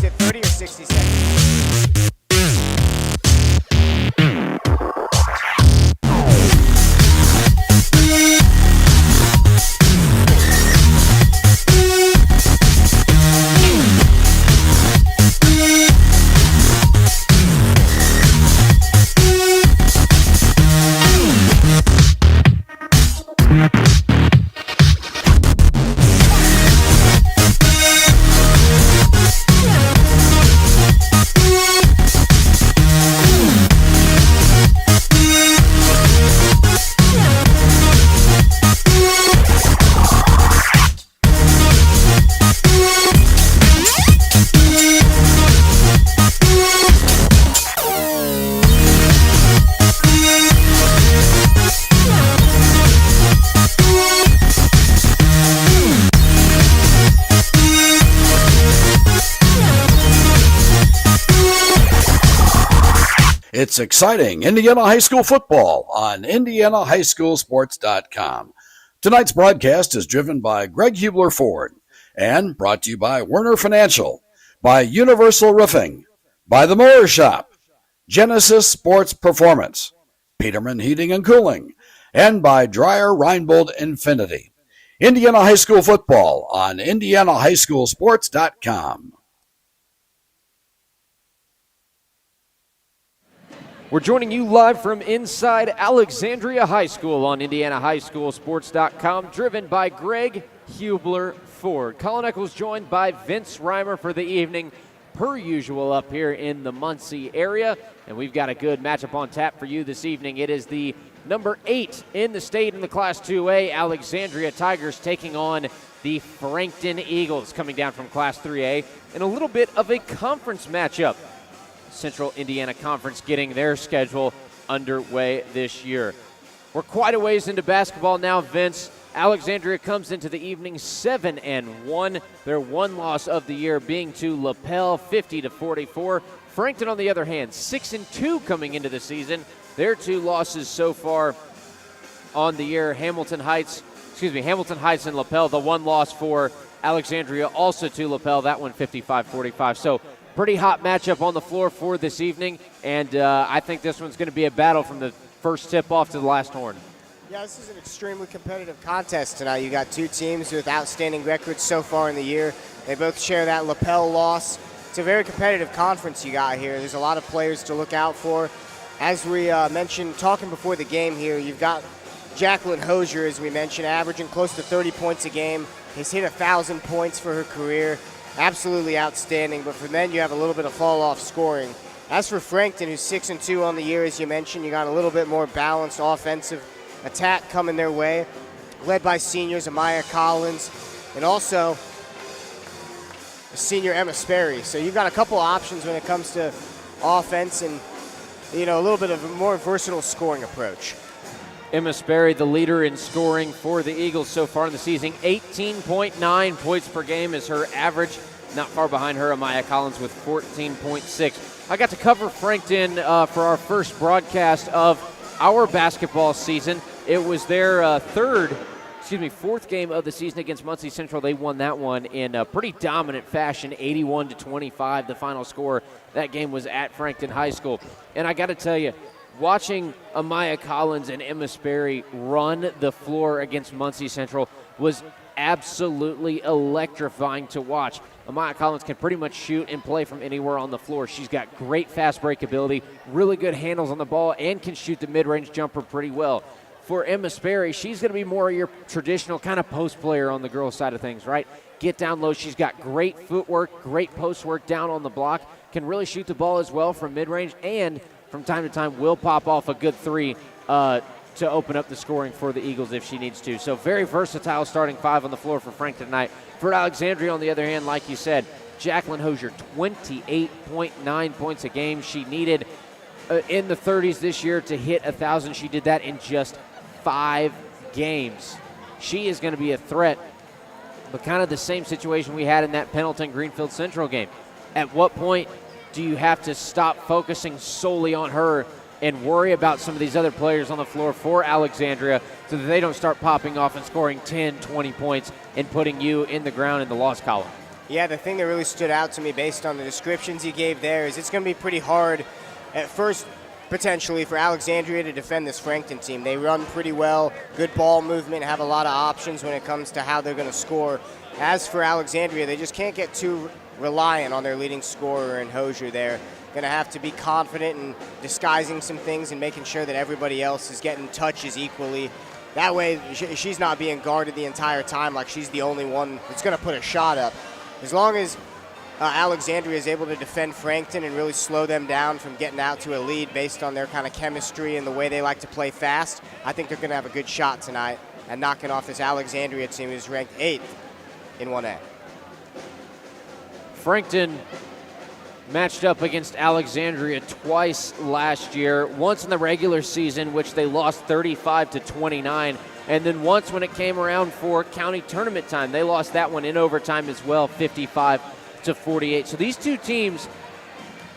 it 30 or 60 seconds? It's exciting Indiana high school football on IndianaHighSchoolSports.com. Tonight's broadcast is driven by Greg Hubler Ford and brought to you by Werner Financial, by Universal Roofing, by The Mower Shop, Genesis Sports Performance, Peterman Heating and Cooling, and by Dreyer Reinbold Infinity. Indiana high school football on IndianaHighSchoolSports.com. We're joining you live from inside Alexandria High School on IndianaHighSchoolSports.com, driven by Greg Hubler Ford. Colin Eccles joined by Vince Reimer for the evening, per usual up here in the Muncie area. And we've got a good matchup on tap for you this evening. It is the number 8 in the state in the Class 2A, Alexandria Tigers, taking on the Frankton Eagles, coming down from Class 3A, and a little bit of a conference matchup. Central Indiana Conference getting their schedule underway this year. We're quite a ways into basketball now, Vince. Alexandria comes into the evening 7-1. Their one loss of the year being to LaPel, 50-44. Frankton, on the other hand, 6-2 coming into the season. Their two losses so far on the year, Hamilton Heights and LaPel. The one loss for Alexandria also to LaPel, that one 55-45. So pretty hot matchup on the floor for this evening, and I think this one's going to be a battle from the first tip-off to the last horn. Yeah, this is an extremely competitive contest tonight. You got two teams with outstanding records so far in the year. They both share that LaPel loss. It's a very competitive conference you got here. There's a lot of players to look out for. As we mentioned, talking before the game here, you've got Jacqueline Hosier, as we mentioned, averaging close to 30 points a game. Has hit 1,000 points for her career. Absolutely outstanding, but for men, you have a little bit of fall-off scoring. As for Frankton, who's 6-2 on the year, as you mentioned, you got a little bit more balanced offensive attack coming their way, led by seniors Amaya Collins and also senior Emma Sperry. So you've got a couple options when it comes to offense and, you know, a little bit of a more versatile scoring approach. Emma Sperry, the leader in scoring for the Eagles so far in the season. 18.9 points per game is her average. Not far behind her, Amaya Collins with 14.6. I got to cover Frankton for our first broadcast of our basketball season. It was their fourth game of the season against Muncie Central. They won that one in a pretty dominant fashion, 81-25, the final score. That game was at Frankton High School. And I got to tell you, watching Amaya Collins and Emma Sperry run the floor against Muncie Central was absolutely electrifying to watch. Amaya Collins can pretty much shoot and play from anywhere on the floor. She's got great fast break ability, really good handles on the ball, and can shoot the mid-range jumper pretty well. For Emma Sperry, she's going to be more of your traditional kind of post player on the girls' side of things, right? Get down low. She's got great footwork, great post work down on the block, can really shoot the ball as well from mid-range, and from time to time will pop off a good three to open up the scoring for the Eagles if she needs to. So very versatile starting five on the floor for Frankton tonight. For Alexandria, on the other hand, like you said, Jacqueline Hosier, 28.9 points a game. She needed in the 30s this year to hit 1,000. She did that in just 5 games. She is going to be a threat, but kind of the same situation we had in that Pendleton-Greenfield Central game. At what point do you have to stop focusing solely on her and worry about some of these other players on the floor for Alexandria so that they don't start popping off and scoring 10, 20 points and putting you in the ground in the loss column? Yeah, the thing that really stood out to me based on the descriptions you gave there is it's going to be pretty hard at first, potentially, for Alexandria to defend this Frankton team. They run pretty well, good ball movement, have a lot of options when it comes to how they're going to score. As for Alexandria, they just can't get too reliant on their leading scorer in Hosier there. Going to have to be confident in disguising some things and making sure that everybody else is getting touches equally. That way, she's not being guarded the entire time like she's the only one that's going to put a shot up. As long as Alexandria is able to defend Frankton and really slow them down from getting out to a lead based on their kind of chemistry and the way they like to play fast, I think they're going to have a good shot tonight at knocking off this Alexandria team who's ranked 8th in 1A. Frankton matched up against Alexandria twice last year, once in the regular season, which they lost 35-29, and then once when it came around for county tournament time. They lost that one in overtime as well, 55-48. So these two teams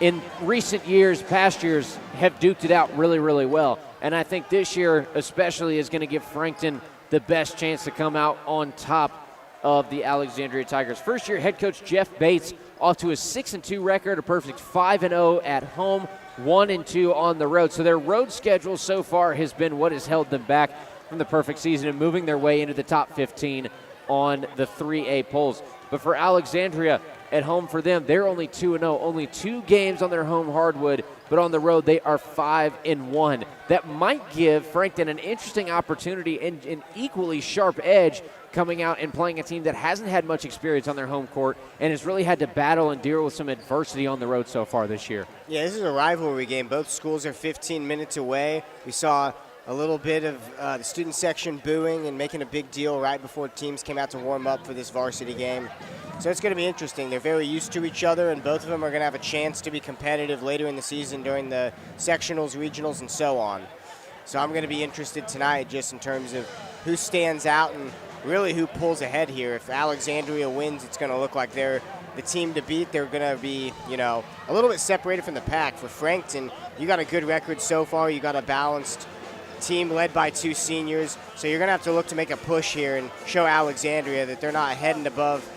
in recent years, past years, have duked it out really, really well. And I think this year especially is going to give Frankton the best chance to come out on top of the Alexandria Tigers. First year head coach Jeff Bates off to a 6-2 record, a perfect 5-0 at home, 1-2 on the road. So their road schedule so far has been what has held them back from the perfect season and moving their way into the top 15 on the 3A polls. But for Alexandria, at home for them, they're only 2-0, only 2 games on their home hardwood, but on the road they are 5-1. That might give Frankton an interesting opportunity and an equally sharp edge coming out and playing a team that hasn't had much experience on their home court and has really had to battle and deal with some adversity on the road so far this year. Yeah, this is a rivalry game. Both schools are 15 minutes away. We saw a little bit of the student section booing and making a big deal right before teams came out to warm up for this varsity game. So it's going to be interesting. They're very used to each other, and both of them are going to have a chance to be competitive later in the season during the sectionals, regionals, and so on. So I'm going to be interested tonight just in terms of who stands out and really who pulls ahead here. If Alexandria wins, it's going to look like they're the team to beat. They're going to be, a little bit separated from the pack. For Frankton, you got a good record so far. You got a balanced team led by 2 seniors. So you're going to have to look to make a push here and show Alexandria that they're not heading above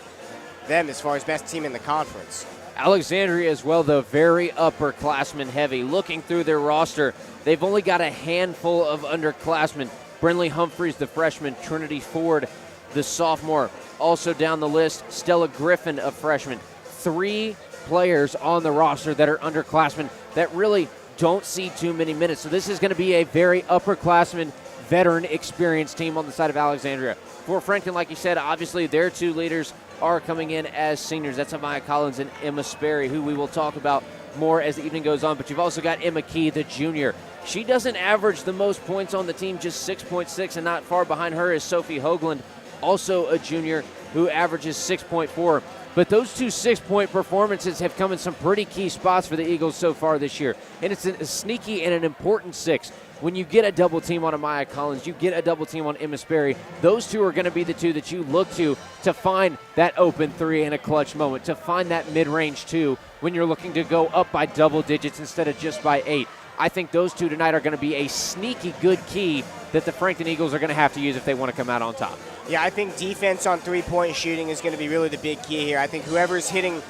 them as far as best team in the conference. Alexandria as well, though, very upperclassmen heavy. Looking through their roster, they've only got a handful of underclassmen. Brinley Humphreys, the freshman, Trinity Ford, the sophomore. Also down the list, Stella Griffin, a freshman. 3 players on the roster that are underclassmen that really don't see too many minutes. So this is going to be a very upperclassman, veteran, experienced team on the side of Alexandria. For Frankton, like you said, obviously their 2 leaders are coming in as seniors. That's Amaya Collins and Emma Sperry, who we will talk about more as the evening goes on. But you've also got Emma Key, the junior. She doesn't average the most points on the team, just 6.6, and not far behind her is Sophie Hoagland, also a junior, who averages 6.4. But those 2 6-point performances have come in some pretty key spots for the Eagles so far this year. And it's a sneaky and an important 6. When you get a double team on Amaya Collins, you get a double team on Emma Sperry, those 2 are going to be the 2 that you look to find that open 3 in a clutch moment, to find that mid-range 2 when you're looking to go up by double digits instead of just by 8. I think those 2 tonight are going to be a sneaky good key that the Frankton Eagles are going to have to use if they want to come out on top. Yeah, I think defense on 3-point shooting is going to be really the big key here. I think whoever's hitting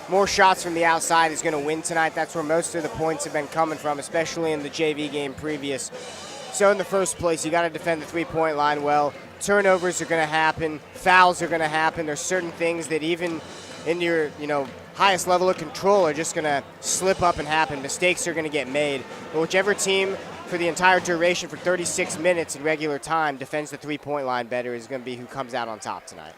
more shots from the outside is going to win tonight. That's where most of the points have been coming from, especially in the JV game previous. So in the first place, you got to defend the 3-point line well. Turnovers are going to happen. Fouls are going to happen. There's certain things that even in your, highest level of control are just going to slip up and happen. Mistakes are going to get made. But whichever team for the entire duration for 36 minutes in regular time defends the 3-point line better is going to be who comes out on top tonight.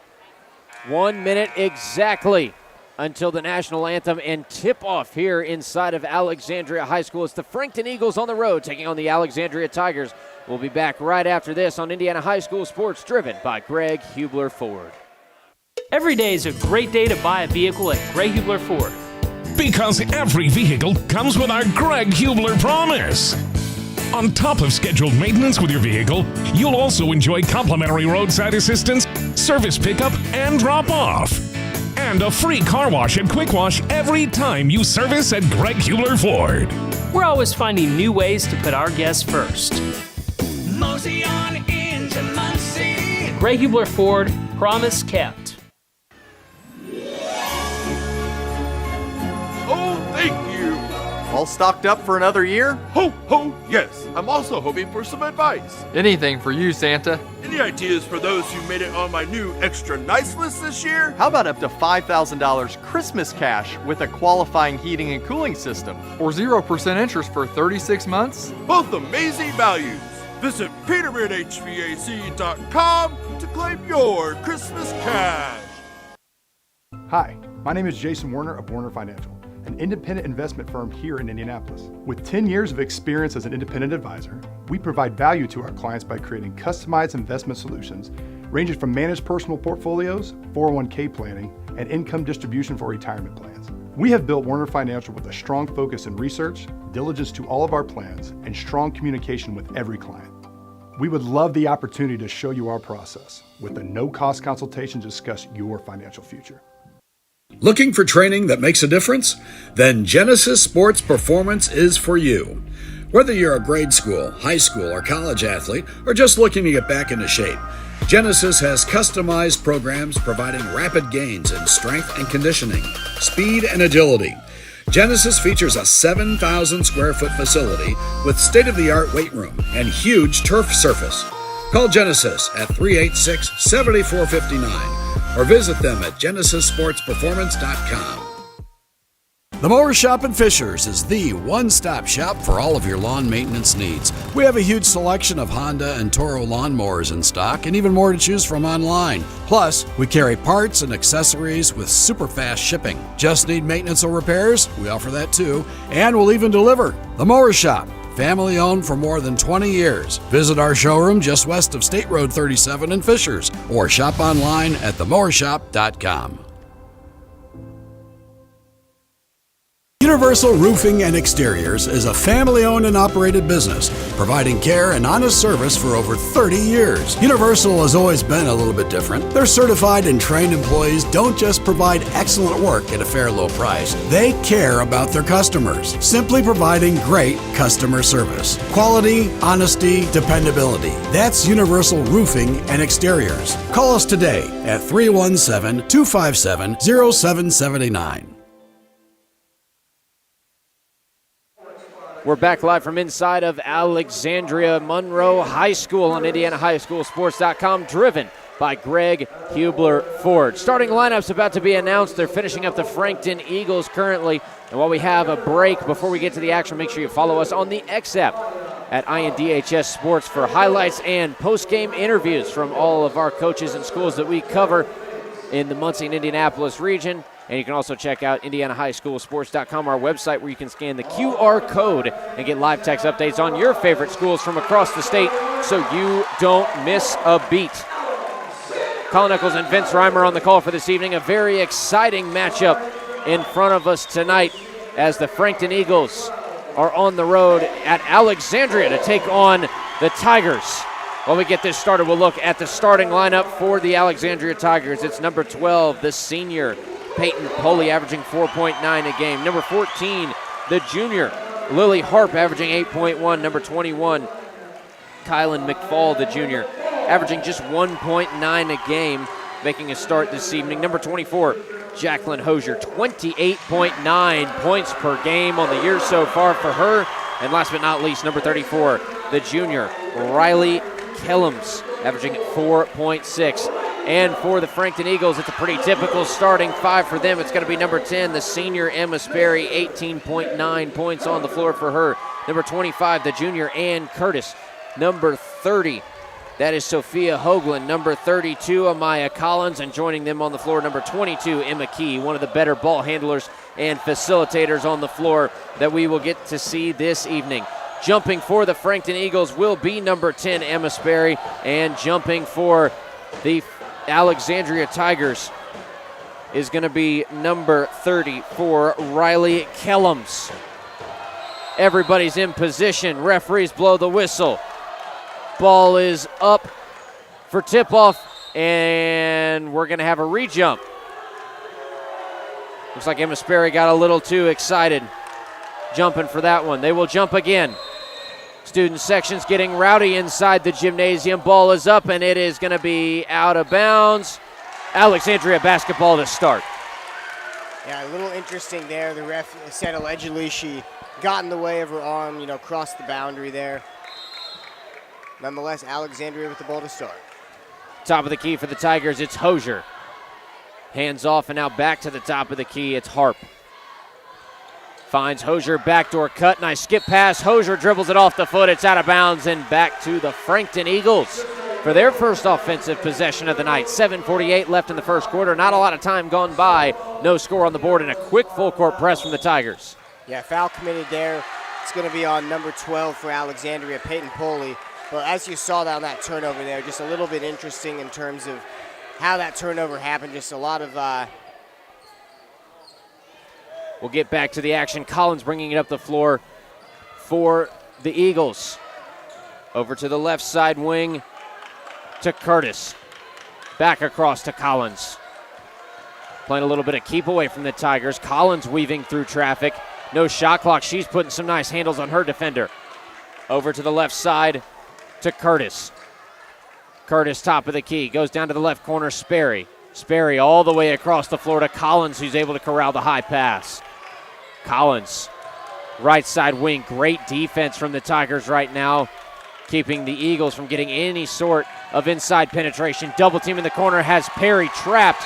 1 minute exactly until the national anthem and tip-off here inside of Alexandria High School. It's the Frankton Eagles on the road taking on the Alexandria Tigers. We'll be back right after this on Indiana High School Sports, driven by Greg Hubler Ford. Every day is a great day to buy a vehicle at Greg Hubler Ford. Because every vehicle comes with our Greg Hubler promise. On top of scheduled maintenance with your vehicle, you'll also enjoy complimentary roadside assistance, service pickup, and drop-off. And a free car wash and quick wash every time you service at Greg Hubler Ford. We're always finding new ways to put our guests first. Mosey on into Muncie. Greg Hubler Ford, promise kept. All stocked up for another year? Ho, ho, yes. I'm also hoping for some advice. Anything for you, Santa. Any ideas for those who made it on my new extra nice list this year? How about up to $5,000 Christmas cash with a qualifying heating and cooling system? Or 0% interest for 36 months? Both amazing values. Visit petermanhvac.com to claim your Christmas cash. Hi, my name is Jason Werner of Werner Financial, an independent investment firm here in Indianapolis. With 10 years of experience as an independent advisor, we provide value to our clients by creating customized investment solutions ranging from managed personal portfolios, 401k planning, and income distribution for retirement plans. We have built Werner Financial with a strong focus in research, diligence to all of our plans, and strong communication with every client. We would love the opportunity to show you our process with a no-cost consultation to discuss your financial future. Looking for training that makes a difference? Then Genesis Sports Performance is for you. Whether you're a grade school, high school, or college athlete, or just looking to get back into shape, Genesis has customized programs providing rapid gains in strength and conditioning, speed and agility. Genesis features a 7,000 square foot facility with state-of-the-art weight room and huge turf surface. Call Genesis at 386-7459 or visit them at genesissportsperformance.com. The Mower Shop in Fishers is the one-stop shop for all of your lawn maintenance needs. We have a huge selection of Honda and Toro lawnmowers in stock and even more to choose from online. Plus, we carry parts and accessories with super fast shipping. Just need maintenance or repairs? We offer that too. And we'll even deliver. The Mower Shop, family owned for more than 20 years. Visit our showroom just west of State Road 37 in Fishers or shop online at themowershop.com. Universal Roofing and Exteriors is a family-owned and operated business, providing care and honest service for over 30 years. Universal has always been a little bit different. Their certified and trained employees don't just provide excellent work at a fair low price. They care about their customers, simply providing great customer service. Quality, honesty, dependability. That's Universal Roofing and Exteriors. Call us today at 317-257-0779. We're back live from inside of Alexandria Monroe High School on IndianaHighSchoolSports.com, driven by Greg Hubler Ford. Starting lineup's about to be announced. They're finishing up the Frankton Eagles currently. And while we have a break before we get to the action, make sure you follow us on the X app at INDHS Sports for highlights and post-game interviews from all of our coaches and schools that we cover in the Muncie and Indianapolis region. And you can also check out IndianaHighSchoolSports.com, our website, where you can scan the QR code and get live text updates on your favorite schools from across the state so you don't miss a beat. Colin Eccles and Vince Reimer on the call for this evening. A very exciting matchup in front of us tonight as the Frankton Eagles are on the road at Alexandria to take on the Tigers. While we get this started, we'll look at the starting lineup for the Alexandria Tigers. It's number 12, the senior Peyton Poley, averaging 4.9 a game. Number 14, the junior Lily Harp, averaging 8.1. Number 21, Kylan McFall, the junior, averaging just 1.9 a game, making a start this evening. Number 24, Jacqueline Hosier, 28.9 points per game on the year so far for her. And last but not least, number 34, the junior Riley Kellums, averaging 4.6. And for the Frankton Eagles, it's a pretty typical starting five for them. It's going to be number 10, the senior Emma Sperry, 18.9 points on the floor for her. Number 25, the junior Ann Curtis. Number 30, that is Sophia Hoagland. Number 32, Amaya Collins. And joining them on the floor, number 22, Emma Key, one of the better ball handlers and facilitators on the floor that we will get to see this evening. Jumping for the Frankton Eagles will be number 10, Emma Sperry. And jumping for the Alexandria Tigers is going to be number 34, Riley Kellums. Everybody's in position. Referees blow the whistle. Ball is up for tip-off, and we're going to have a re-jump. Looks like Emma Sperry got a little too excited jumping for that one. They will jump again. Student section's getting rowdy inside the gymnasium. Ball is up, and it is going to be out of bounds. Alexandria basketball to start. Yeah, a little interesting there. The ref said allegedly she got in the way of her arm, crossed the boundary there. Nonetheless, Alexandria with the ball to start. Top of the key for the Tigers, it's Hosier. Hands off and now back to the top of the key, it's Harp. Finds Hosier, backdoor cut, nice skip pass. Hosier dribbles it off the foot, it's out of bounds and back to the Frankton Eagles for their first offensive possession of the night. 7:48 left in the first quarter, not a lot of time gone by. No score on the board and a quick full court press from the Tigers. Yeah, foul committed there. It's going to be on number 12 for Alexandria, Peyton Poley. But as you saw on that turnover there, just a little bit interesting in terms of how that turnover happened. Just a lot of... We'll get back to the action. Collins bringing it up the floor for the Eagles. Over to the left side wing to Curtis. Back across to Collins. Playing a little bit of keep away from the Tigers. Collins weaving through traffic. No shot clock. She's putting some nice handles on her defender. Over to the left side to Curtis. Curtis, top of the key, goes down to the left corner, Sperry. Sperry all the way across the floor to Collins, who's able to corral the high pass. Collins, right side wing, great defense from the Tigers right now, keeping the Eagles from getting any sort of inside penetration. Double team in the corner has Perry trapped,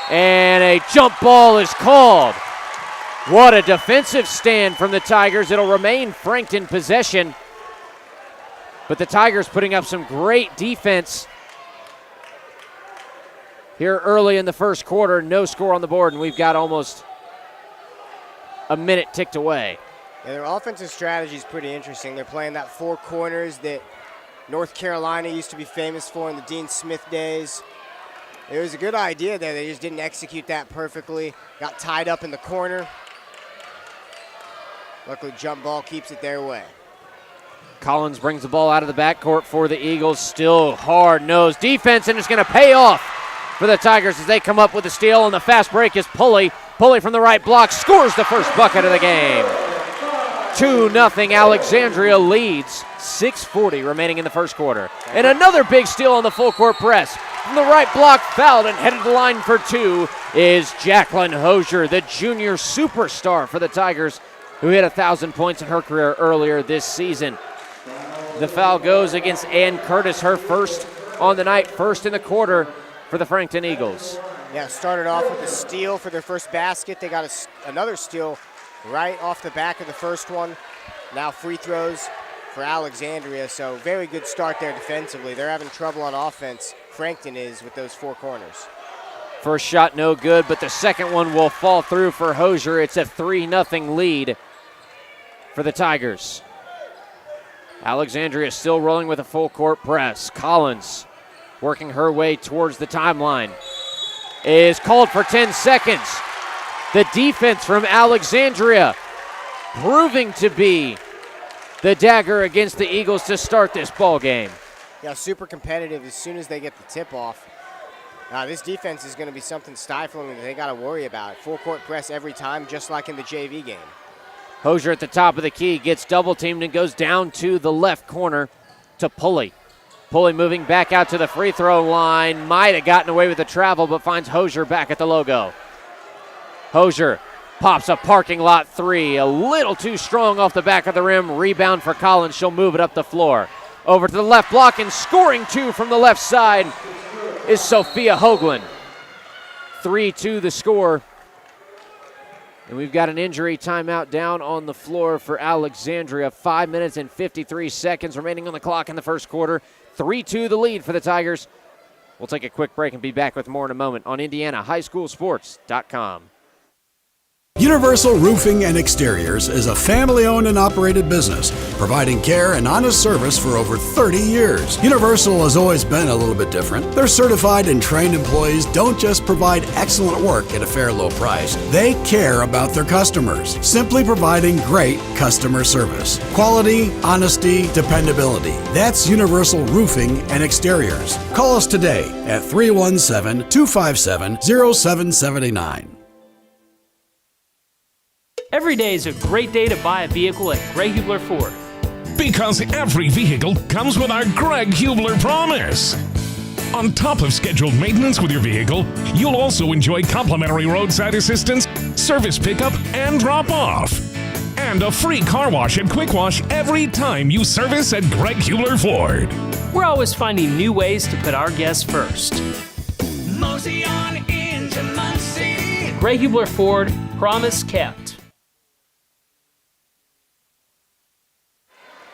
and a jump ball is called. What a defensive stand from the Tigers. It'll remain Frankton possession. But the Tigers putting up some great defense here early in the first quarter. No score on the board, and we've got almost a minute ticked away. Yeah, their offensive strategy is pretty interesting. They're playing that four corners that North Carolina used to be famous for in the Dean Smith days. It was a good idea there. They just didn't execute that perfectly. Got tied up in the corner. Luckily, jump ball keeps it their way. Collins brings the ball out of the backcourt for the Eagles. Still hard-nosed defense, and it's going to pay off for the Tigers as they come up with a steal. And the fast break is Pulley. Pulley from the right block scores the first bucket of the game. 2-0 Alexandria leads. 6:40 remaining in the first quarter. And another big steal on the full court press. From the right block, fouled and headed to the line for two is Jacqueline Hosier, the junior superstar for the Tigers, who hit 1,000 points in her career earlier this season. The foul goes against Ann Curtis, her first on the night, first in the quarter for the Frankton Eagles. Yeah, started off with a steal for their first basket. They got another steal right off the back of the first one. Now free throws for Alexandria, so very good start there defensively. They're having trouble on offense, Frankton is, with those four corners. First shot no good, but the second one will fall through for Hosier. It's a 3-0 lead for the Tigers. Alexandria still rolling with a full court press. Collins working her way towards the timeline. Is called for 10 seconds. The defense from Alexandria proving to be the dagger against the Eagles to start this ball game. Yeah, super competitive as soon as they get the tip off. This defense is going to be something stifling that they got to worry about. Full court press every time, just like in the JV game. Hosier at the top of the key, gets double teamed and goes down to the left corner to Pulley. Pulley moving back out to the free throw line. Might have gotten away with the travel, but finds Hosier back at the logo. Hosier pops a parking lot three, a little too strong off the back of the rim. Rebound for Collins. She'll move it up the floor. Over to the left block and scoring two from the left side is Sophia Hoagland. 3-2 the score. And we've got an injury timeout down on the floor for Alexandria. 5 minutes and 53 seconds remaining on the clock in the first quarter. 3-2 the lead for the Tigers. We'll take a quick break and be back with more in a moment on IndianaHighSchoolSports.com. Universal Roofing and Exteriors is a family-owned and operated business, providing care and honest service for over 30 years. Universal has always been a little bit different. Their certified and trained employees don't just provide excellent work at a fair low price. They care about their customers, simply providing great customer service. Quality, honesty, dependability. That's Universal Roofing and Exteriors. Call us today at 317-257-0779. Every day is a great day to buy a vehicle at Greg Hubler Ford. Because every vehicle comes with our Greg Hubler promise. On top of scheduled maintenance with your vehicle, you'll also enjoy complimentary roadside assistance, service pickup and drop-off. And a free car wash and quick wash every time you service at Greg Hubler Ford. We're always finding new ways to put our guests first. Mosey on into Muncie. Greg Hubler Ford, promise kept.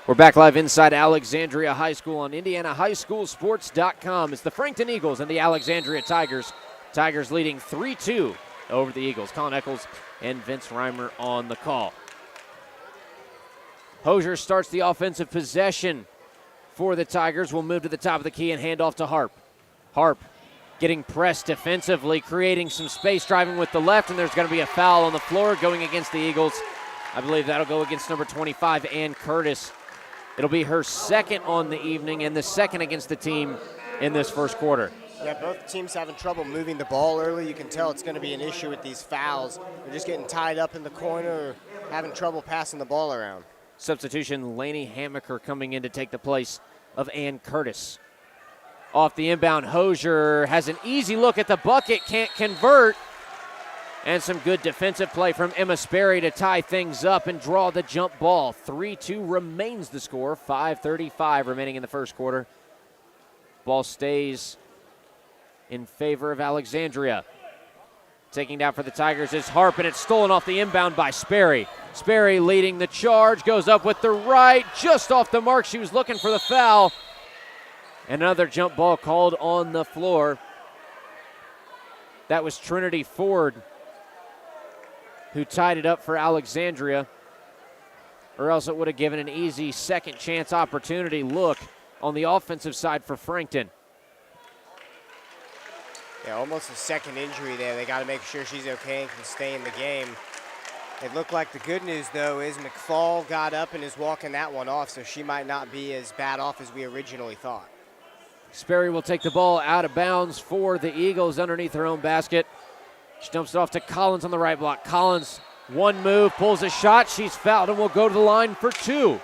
We're back live inside Alexandria High School on IndianaHighSchoolSports.com. It's the Frankton Eagles and the Alexandria Tigers. Tigers leading 3-2 over the Eagles. Colin Eccles and Vince Reimer on the call. Hosier starts the offensive possession for the Tigers. We'll move to the top of the key and hand off to Harp. Harp getting pressed defensively, creating some space, driving with the left, and there's going to be a foul on the floor going against the Eagles. I believe that'll go against number 25, Ann Curtis. It'll be her second on the evening and the second against the team in this first quarter. Yeah, both teams having trouble moving the ball early. You can tell it's going to be an issue with these fouls. They're just getting tied up in the corner or having trouble passing the ball around. Substitution, Laney Hamaker coming in to take the place of Ann Curtis. Off the inbound, Hosier has an easy look at the bucket, can't convert. And some good defensive play from Emma Sperry to tie things up and draw the jump ball. 3-2 remains the score, 5:35 remaining in the first quarter. Ball stays in favor of Alexandria. Taking down for the Tigers is Harp, and it's stolen off the inbound by Sperry. Sperry leading the charge, goes up with the right, just off the mark. She was looking for the foul. Another jump ball called on the floor. That was Trinity Ford who tied it up for Alexandria, or else it would have given an easy second chance opportunity look on the offensive side for Frankton. Yeah, almost a second injury there. They got to make sure she's okay and can stay in the game. It looked like the good news, though, is McFall got up and is walking that one off, so she might not be as bad off as we originally thought. Sperry will take the ball out of bounds for the Eagles underneath her own basket. She dumps it off to Collins on the right block. Collins, one move, pulls a shot. She's fouled and will go to the line for two.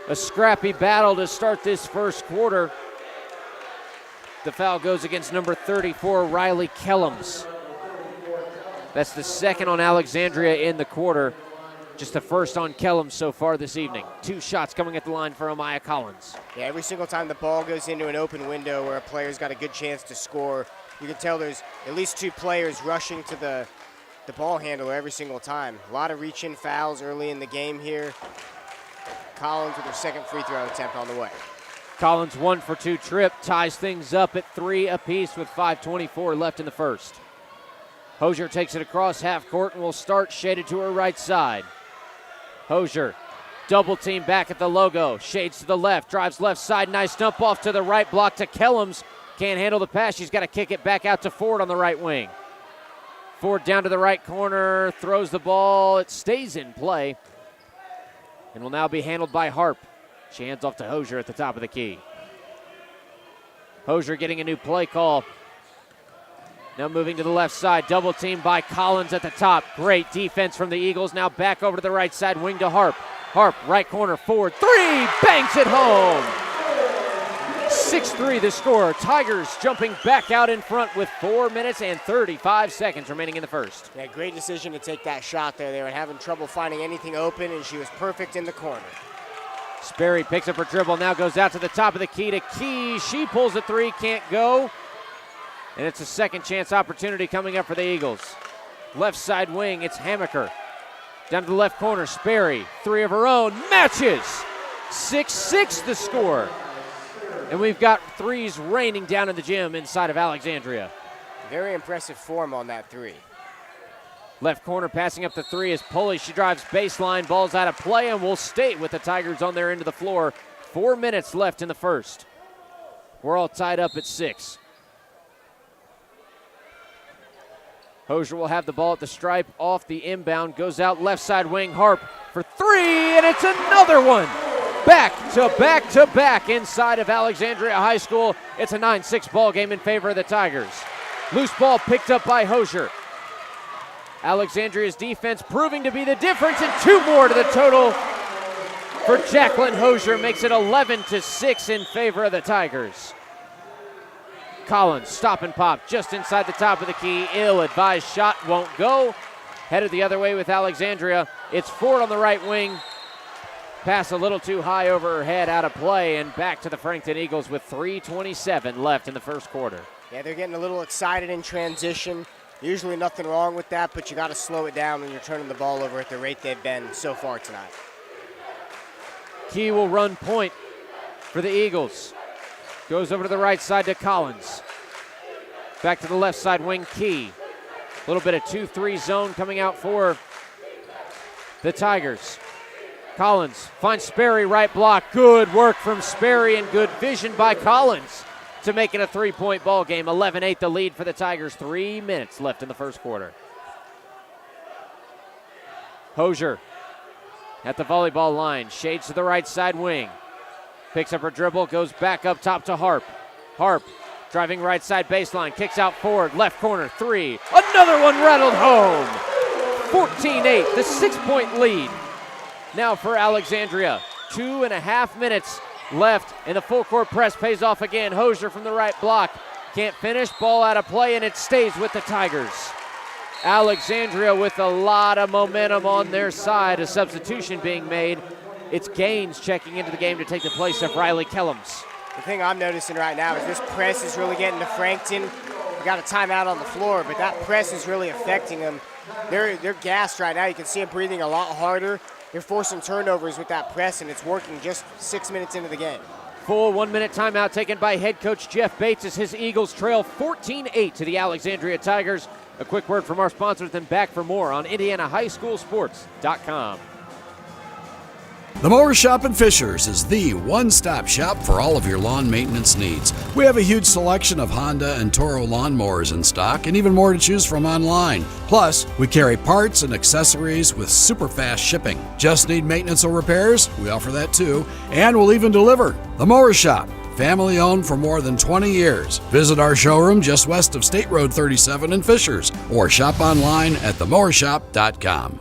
A scrappy battle to start this first quarter. The foul goes against number 34, Riley Kellums. That's the second on Alexandria in the quarter. Just the first on Kellums so far this evening. Two shots coming at the line for Amaya Collins. Yeah, every single time the ball goes into an open window where a player's got a good chance to score, you can tell there's at least two players rushing to the ball handler every single time. A lot of reach-in fouls early in the game here. Collins with her second free throw attempt on the way. Collins 1 for 2 trip, ties things up at 3 apiece with 5:24 left in the first. Hosier takes it across half court and will start shaded to her right side. Hosier, double team back at the logo, shades to the left, drives left side, nice dump off to the right block to Kellums. Can't handle the pass, she's got to kick it back out to Ford on the right wing. Ford down to the right corner, throws the ball, it stays in play, and will now be handled by Harp. She hands off to Hosier at the top of the key. Hosier getting a new play call. Now moving to the left side, double team by Collins at the top. Great defense from the Eagles, now back over to the right side, wing to Harp. Harp, right corner, Ford, three, banks it home. 6-3 the score. Tigers jumping back out in front with 4 minutes and 35 seconds remaining in the first. Yeah, great decision to take that shot there. They were having trouble finding anything open, and she was perfect in the corner. Sperry picks up her dribble, now goes out to the top of the key to Key. She pulls a three, can't go. And it's a second chance opportunity coming up for the Eagles. Left side wing, it's Hamaker. Down to the left corner, Sperry, three of her own, matches. 6-6 the score. And we've got threes raining down in the gym inside of Alexandria. Very impressive form on that three. Left corner passing up the three is Pulley. She drives baseline, ball's out of play, and will stay with the Tigers on their end of the floor. 4 minutes left in the first. We're all tied up at 6. Hosier will have the ball at the stripe, off the inbound, goes out left side wing, Harp for three, and it's another one. Back to back to back inside of Alexandria High School. It's a 9-6 ball game in favor of the Tigers. Loose ball picked up by Hosier. Alexandria's defense proving to be the difference, and two more to the total for Jacqueline Hosier. Makes it 11-6 in favor of the Tigers. Collins, stop and pop just inside the top of the key. Ill-advised shot won't go. Headed the other way with Alexandria. It's Ford on the right wing. Pass a little too high over her head, out of play, and back to the Frankton Eagles with 3:27 left in the first quarter. Yeah, they're getting a little excited in transition. Usually nothing wrong with that, but you got to slow it down when you're turning the ball over at the rate they've been so far tonight. Key will run point for the Eagles. Goes over to the right side to Collins. Back to the left side wing, Key. A little bit of 2-3 zone coming out for the Tigers. Collins finds Sperry, right block. Good work from Sperry and good vision by Collins to make it a 3-point ball game. 11-8 the lead for the Tigers. 3 minutes left in the first quarter. Hosier at the volleyball line. Shades to the right side wing. Picks up her dribble, goes back up top to Harp. Harp driving right side baseline. Kicks out forward, left corner, 3. Another one rattled home. 14-8, the 6-point lead. Now for Alexandria. 2.5 minutes left, and the full court press pays off again. Hosier from the right block. Can't finish, ball out of play, and it stays with the Tigers. Alexandria with a lot of momentum on their side. A substitution being made. It's Gaines checking into the game to take the place of Riley Kellums. The thing I'm noticing right now is this press is really getting to Frankton. We got a timeout on the floor, but that press is really affecting them. They're gassed right now. You can see them breathing a lot harder. They're forcing turnovers with that press, and it's working just 6 minutes into the game. Full 1-minute timeout taken by head coach Jeff Bates as his Eagles trail 14-8 to the Alexandria Tigers. A quick word from our sponsors, then back for more on IndianaHighSchoolSports.com. The Mower Shop in Fishers is the one-stop shop for all of your lawn maintenance needs. We have a huge selection of Honda and Toro lawnmowers in stock and even more to choose from online. Plus, we carry parts and accessories with super fast shipping. Just need maintenance or repairs? We offer that too. And we'll even deliver. The Mower Shop, family owned for more than 20 years. Visit our showroom just west of State Road 37 in Fishers or shop online at themowershop.com.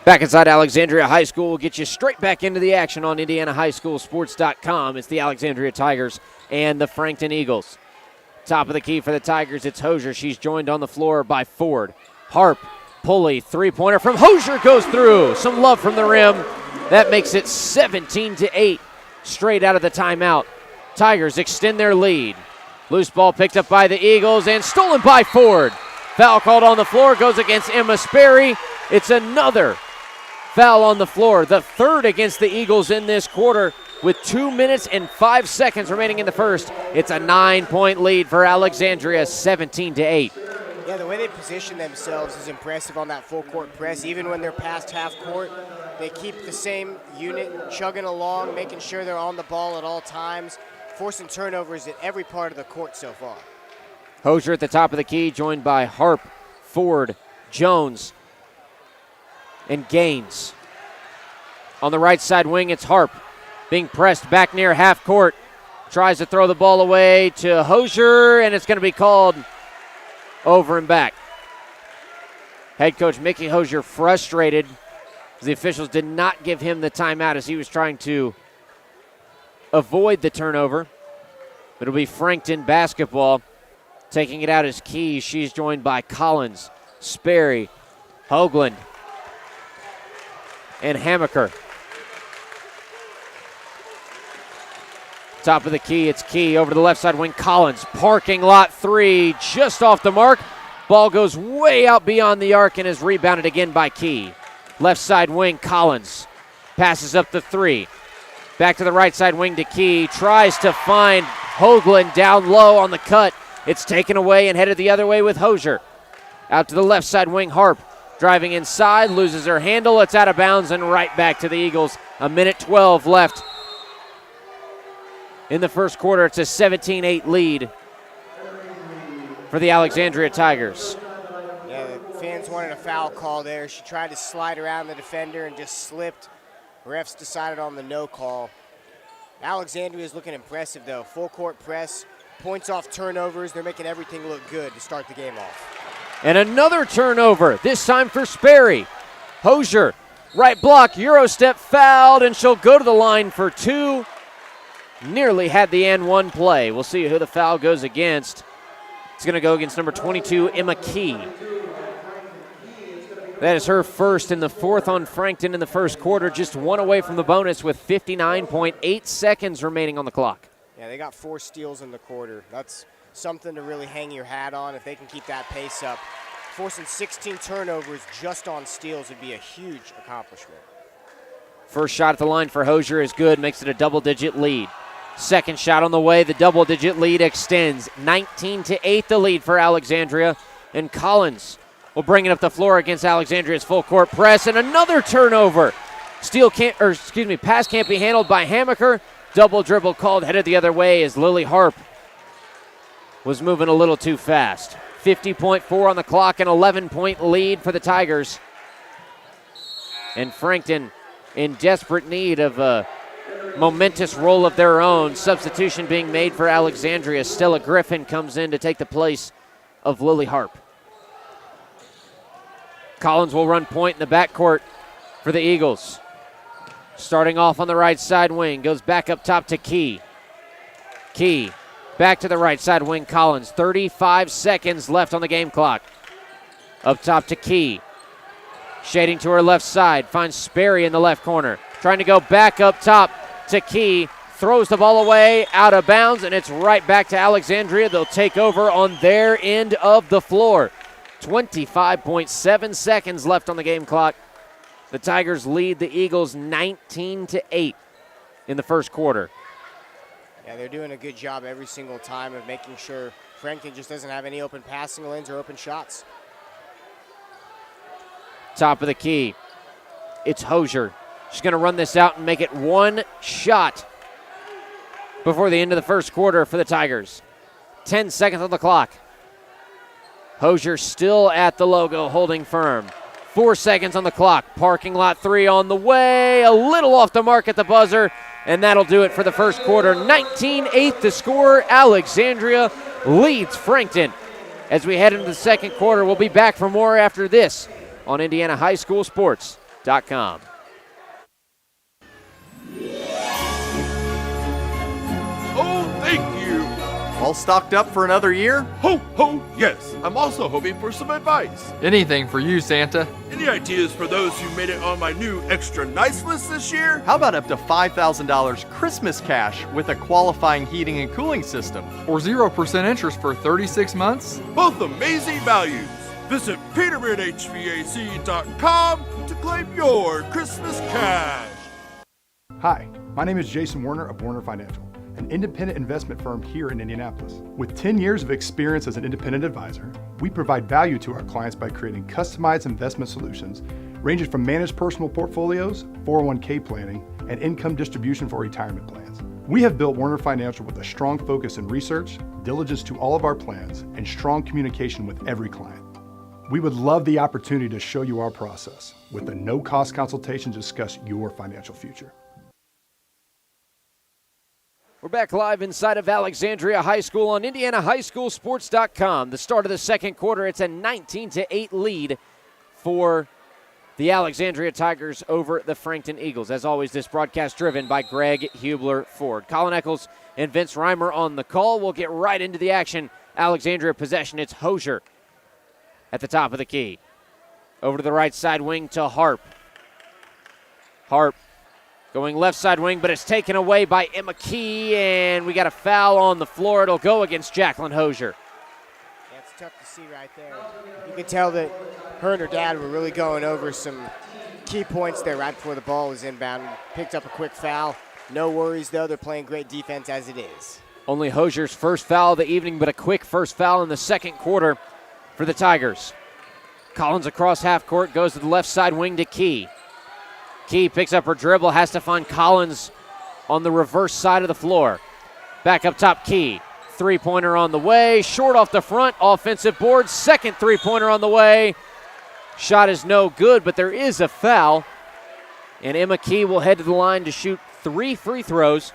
Back inside Alexandria High School, we'll get you straight back into the action on IndianaHighSchoolSports.com. It's the Alexandria Tigers and the Frankton Eagles. Top of the key for the Tigers, it's Hosier. She's joined on the floor by Ford. Harp, pulley, three-pointer from Hosier goes through. Some love from the rim. That makes it 17-8 straight out of the timeout. Tigers extend their lead. Loose ball picked up by the Eagles and stolen by Ford. Foul called on the floor, goes against Emma Sperry. It's another foul on the floor, the third against the Eagles in this quarter. With 2 minutes and 5 seconds remaining in the first, it's a 9-point lead for Alexandria, 17-8. Yeah, the way they position themselves is impressive on that full court press. Even when they're past half court, they keep the same unit chugging along, making sure they're on the ball at all times, forcing turnovers at every part of the court so far. Hosier at the top of the key, joined by Harp, Ford, Jones, and Gaines. On the right side wing, it's Harp being pressed back near half court. Tries to throw the ball away to Hosier, and it's going to be called over and back. Head coach Mickey Hosier frustrated as the officials did not give him the timeout as he was trying to avoid the turnover. It'll be Frankton basketball. Taking it out is Key. She's joined by Collins, Sperry, Hoagland, and Hammaker. Top of the key, it's Key over to the left side wing. Collins, parking lot 3, just off the mark. Ball goes way out beyond the arc and is rebounded again by Key. Left side wing, Collins passes up the 3. Back to the right side wing to Key. Tries to find Hoagland down low on the cut. It's taken away and headed the other way with Hosier. Out to the left side wing, Harp. Driving inside, loses her handle. It's out of bounds and right back to the Eagles. 1:12 left in the first quarter. It's a 17-8 lead for the Alexandria Tigers. Yeah, the fans wanted a foul call there. She tried to slide around the defender and just slipped. Refs decided on the no call. Alexandria is looking impressive, though. Full court press, points off turnovers. They're making everything look good to start the game off. And another turnover, this time for Sperry. Hosier, right block, Euro step fouled, and she'll go to the line for 2. Nearly had the N1 play. We'll see who the foul goes against. It's going to go against number 22, Emma Key. That is her first and the fourth on Frankton in the first quarter, just one away from the bonus with 59.8 seconds remaining on the clock. Yeah, they got 4 steals in the quarter. That's something to really hang your hat on. If they can keep that pace up, forcing 16 turnovers just on steals would be a huge accomplishment. First shot at the line for Hosier is good, makes it a double-digit lead. Second shot on the way, the double-digit lead extends. 19-8 the lead for Alexandria, and Collins will bring it up the floor against Alexandria's full court press, and another turnover. Pass can't be handled by Hammaker. Double dribble called, headed the other way as Lily Harp was moving a little too fast. 50.4 on the clock, an 11-point lead for the Tigers. And Frankton in desperate need of a momentous role of their own. Substitution being made for Alexandria. Stella Griffin comes in to take the place of Lily Harp. Collins will run point in the backcourt for the Eagles. Starting off on the right side wing, goes back up top to Key. Key, back to the right side wing, Collins. 35 seconds left on the game clock. Up top to Key. Shading to her left side, finds Sperry in the left corner. Trying to go back up top to Key. Throws the ball away, out of bounds, and it's right back to Alexandria. They'll take over on their end of the floor. 25.7 seconds left on the game clock. The Tigers lead the Eagles 19-8 in the first quarter. Yeah, they're doing a good job every single time of making sure Frankton just doesn't have any open passing lanes or open shots. Top of the key. It's Hosier. She's going to run this out and make it one shot before the end of the first quarter for the Tigers. 10 seconds on the clock. Hosier still at the logo, holding firm. 4 seconds on the clock. Parking lot 3 on the way. A little off the mark at the buzzer, and that'll do it for the first quarter. 19-8 the score. Alexandria leads Frankton. As we head into the second quarter, we'll be back for more after this on IndianaHighSchoolSports.com. Oh, thank you. All stocked up for another year? Ho, ho, yes. I'm also hoping for some advice. Anything for you, Santa. Any ideas for those who made it on my new extra nice list this year? How about up to $5,000 Christmas cash with a qualifying heating and cooling system? Or 0% interest for 36 months? Both amazing values. Visit petermanhvac.com to claim your Christmas cash. Hi, my name is Jason Warner of Warner Financial, an independent investment firm here in Indianapolis. With 10 years of experience as an independent advisor, we provide value to our clients by creating customized investment solutions ranging from managed personal portfolios, 401k planning, and income distribution for retirement plans. We have built Warner Financial with a strong focus in research, diligence to all of our plans, and strong communication with every client. We would love the opportunity to show you our process with a no-cost consultation to discuss your financial future. We're back live inside of Alexandria High School on IndianaHighSchoolSports.com. The start of the second quarter, it's a 19-8 lead for the Alexandria Tigers over the Frankton Eagles. As always, this broadcast driven by Greg Hubler Ford. Colin Eccles and Vince Reimer on the call. We'll get right into the action. Alexandria possession, it's Hosier at the top of the key. Over to the right side wing to Harp. Harp going left side wing, but it's taken away by Emma Key, and we got a foul on the floor. It'll go against Jacqueline Hosier. Yeah, it's tough to see right there. You can tell that her and her dad were really going over some key points there right before the ball was inbound. Picked up a quick foul. No worries, though. They're playing great defense as it is. Only Hosier's first foul of the evening, but a quick first foul in the second quarter for the Tigers. Collins across half court, goes to the left side wing to Key. Key picks up her dribble, has to find Collins on the reverse side of the floor. Back up top, Key. Three-pointer on the way, short off the front, offensive board, second three-pointer on the way. Shot is no good, but there is a foul. And Emma Key will head to the line to shoot 3 free throws.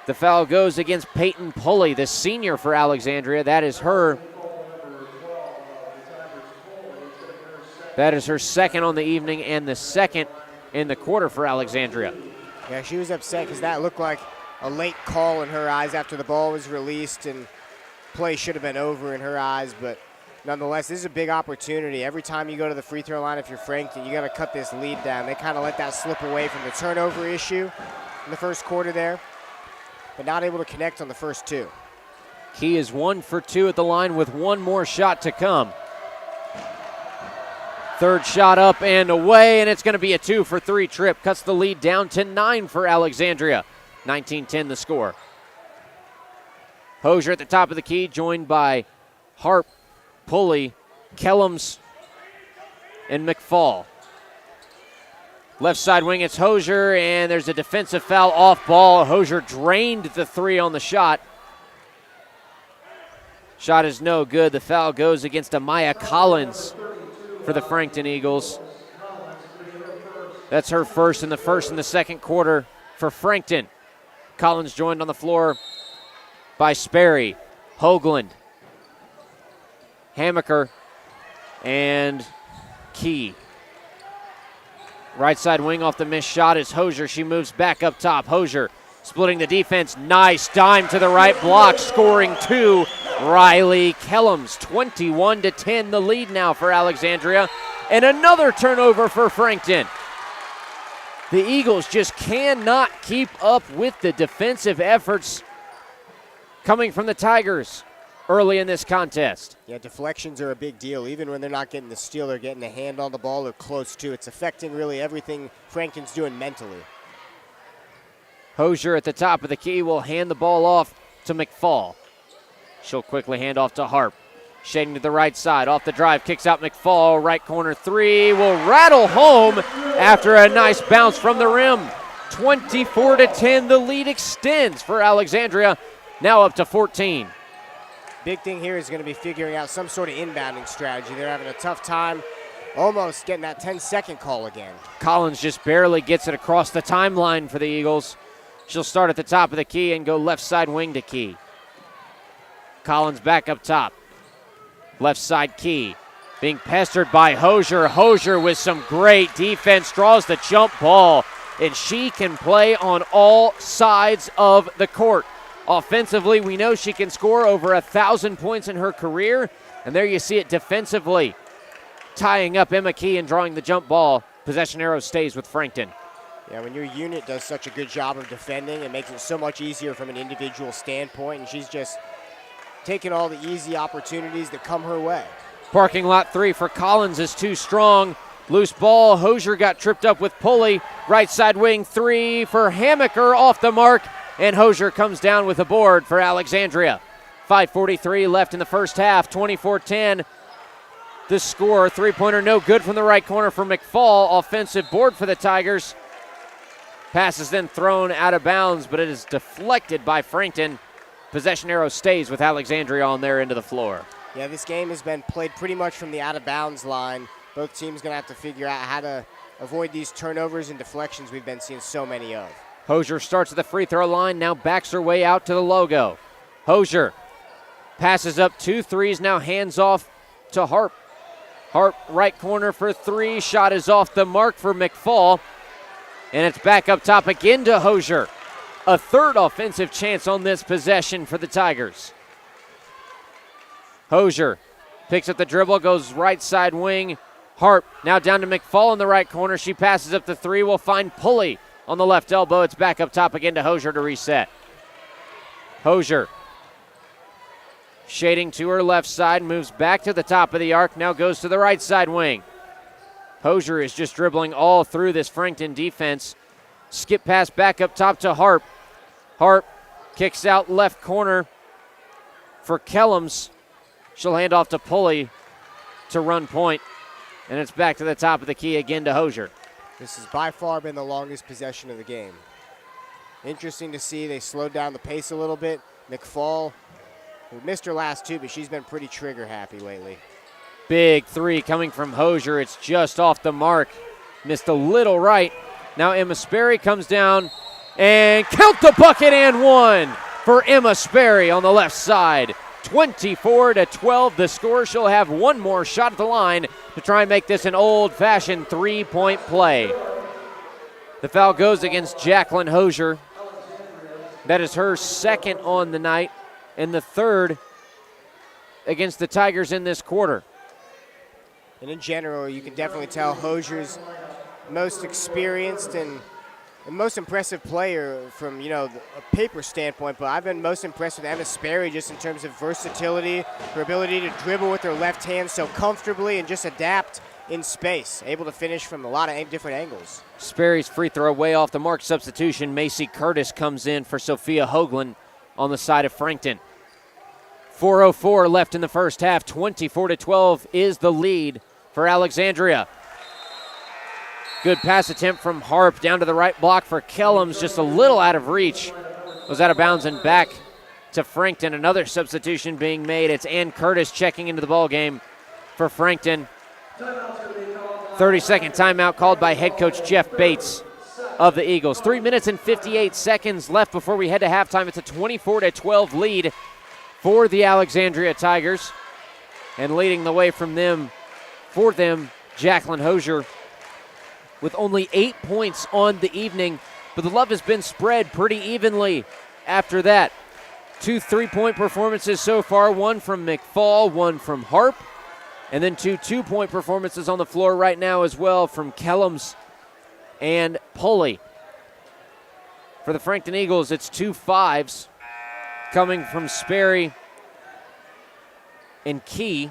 The foul goes against Peyton Pulley, the senior for Alexandria. That is her second on the evening and the second in the quarter for Alexandria. Yeah, she was upset because that looked like a late call in her eyes after the ball was released, and play should have been over in her eyes, but nonetheless, this is a big opportunity. Every time you go to the free throw line, if you're Frankton, you got to cut this lead down. They kind of let that slip away from the turnover issue in the first quarter there, but not able to connect on the first two. Key is 1 for 2 at the line with one more shot to come. Third shot up and away, and it's going to be a 2 for 3 trip. Cuts the lead down to 9 for Alexandria. 19-10 the score. Hosier at the top of the key, joined by Harp, Pulley, Kellums, and McFall. Left side wing, it's Hosier, and there's a defensive foul off ball. Hosier drained the 3 on the shot. Shot is no good. The foul goes against Amaya Collins for the Frankton Eagles. That's her first in the second quarter for Frankton. Collins joined on the floor by Sperry, Hoagland, Hammaker, and Key. Right side wing off the missed shot is Hosier. She moves back up top. Hosier splitting the defense. Nice dime to the right block, scoring 2. Riley Kellums, 21-10, the lead now for Alexandria. And another turnover for Frankton. The Eagles just cannot keep up with the defensive efforts coming from the Tigers early in this contest. Yeah, deflections are a big deal. Even when they're not getting the steal, they're getting a hand on the ball or close to. It's affecting really everything Frankton's doing mentally. Hosier at the top of the key will hand the ball off to McFall. She'll quickly hand off to Harp. Shading to the right side, off the drive, kicks out McFall. Right corner 3 will rattle home after a nice bounce from the rim. 24-10, the lead extends for Alexandria, now up to 14. Big thing here is going to be figuring out some sort of inbounding strategy. They're having a tough time almost getting that 10-second call again. Collins just barely gets it across the timeline for the Eagles. She'll start at the top of the key and go left side wing to Key. Collins back up top. Left side Key. Being pestered by Hosier. Hosier with some great defense draws the jump ball, and she can play on all sides of the court. Offensively, we know she can score over 1,000 points in her career, and there you see it defensively. Tying up Emma Key and drawing the jump ball. Possession arrow stays with Frankton. Yeah, when your unit does such a good job of defending, it makes it so much easier from an individual standpoint, and she's just taking all the easy opportunities that come her way. Parking lot 3 for Collins is too strong. Loose ball. Hosier got tripped up with Pulley. Right side wing 3 for Hammaker off the mark, and Hosier comes down with a board for Alexandria. 5:43 left in the first half. 24-10. The score. Three-pointer no good from the right corner for McFall. Offensive board for the Tigers. Pass is then thrown out of bounds, but it is deflected by Frankton. Possession arrow stays with Alexandria on their end of the floor. Yeah, this game has been played pretty much from the out-of-bounds line. Both teams going to have to figure out how to avoid these turnovers and deflections we've been seeing so many of. Hosier starts at the free throw line, now backs her way out to the logo. Hosier passes up 2 threes, now hands off to Harp. Harp right corner for 3, shot is off the mark for McFall. And it's back up top again to Hosier. A third offensive chance on this possession for the Tigers. Hosier picks up the dribble, goes right side wing. Harp now down to McFall in the right corner. She passes up the 3, will find Pulley on the left elbow. It's back up top again to Hosier to reset. Hosier shading to her left side, moves back to the top of the arc, now goes to the right side wing. Hosier is just dribbling all through this Frankton defense. Skip pass back up top to Harp. Harp kicks out left corner for Kellums. She'll hand off to Pulley to run point. And it's back to the top of the key again to Hosier. This has by far been the longest possession of the game. Interesting to see. They slowed down the pace a little bit. McFall, who missed her last 2, but she's been pretty trigger happy lately. Big 3 coming from Hosier. It's just off the mark. Missed a little right. Now Emma Sperry comes down and count the bucket and 1 for Emma Sperry on the left side. 24-12 the score. She'll have one more shot at the line to try and make this an old-fashioned 3-point play. The foul goes against Jacqueline Hosier. That is her second on the night and the third against the Tigers in this quarter. And in general, you can definitely tell Hosier's most experienced and most impressive player from, a paper standpoint, but I've been most impressed with Emma Sperry just in terms of versatility, her ability to dribble with her left hand so comfortably and just adapt in space, able to finish from a lot of different angles. Sperry's free throw way off the mark. Substitution, Macy Curtis comes in for Sophia Hoagland on the side of Frankton. 4:04 left in the first half. 24-12 is the lead for Alexandria. Good pass attempt from Harp down to the right block for Kellums, just a little out of reach. Was out of bounds and back to Frankton. Another substitution being made. It's Ann Curtis checking into the ball game for Frankton. 30-second timeout called by head coach Jeff Bates of the Eagles. 3 minutes and 58 seconds left before we head to halftime. It's a 24-12 lead for the Alexandria Tigers. And leading the way for them, Jacqueline Hosier with only 8 points on the evening. But the love has been spread pretty evenly after that. 2 3-point performances so far, one from McFall, one from Harp. And then 2 2-point performances on the floor right now as well from Kellums and Pulley. For the Frankton Eagles, it's 2 5s coming from Sperry and Key.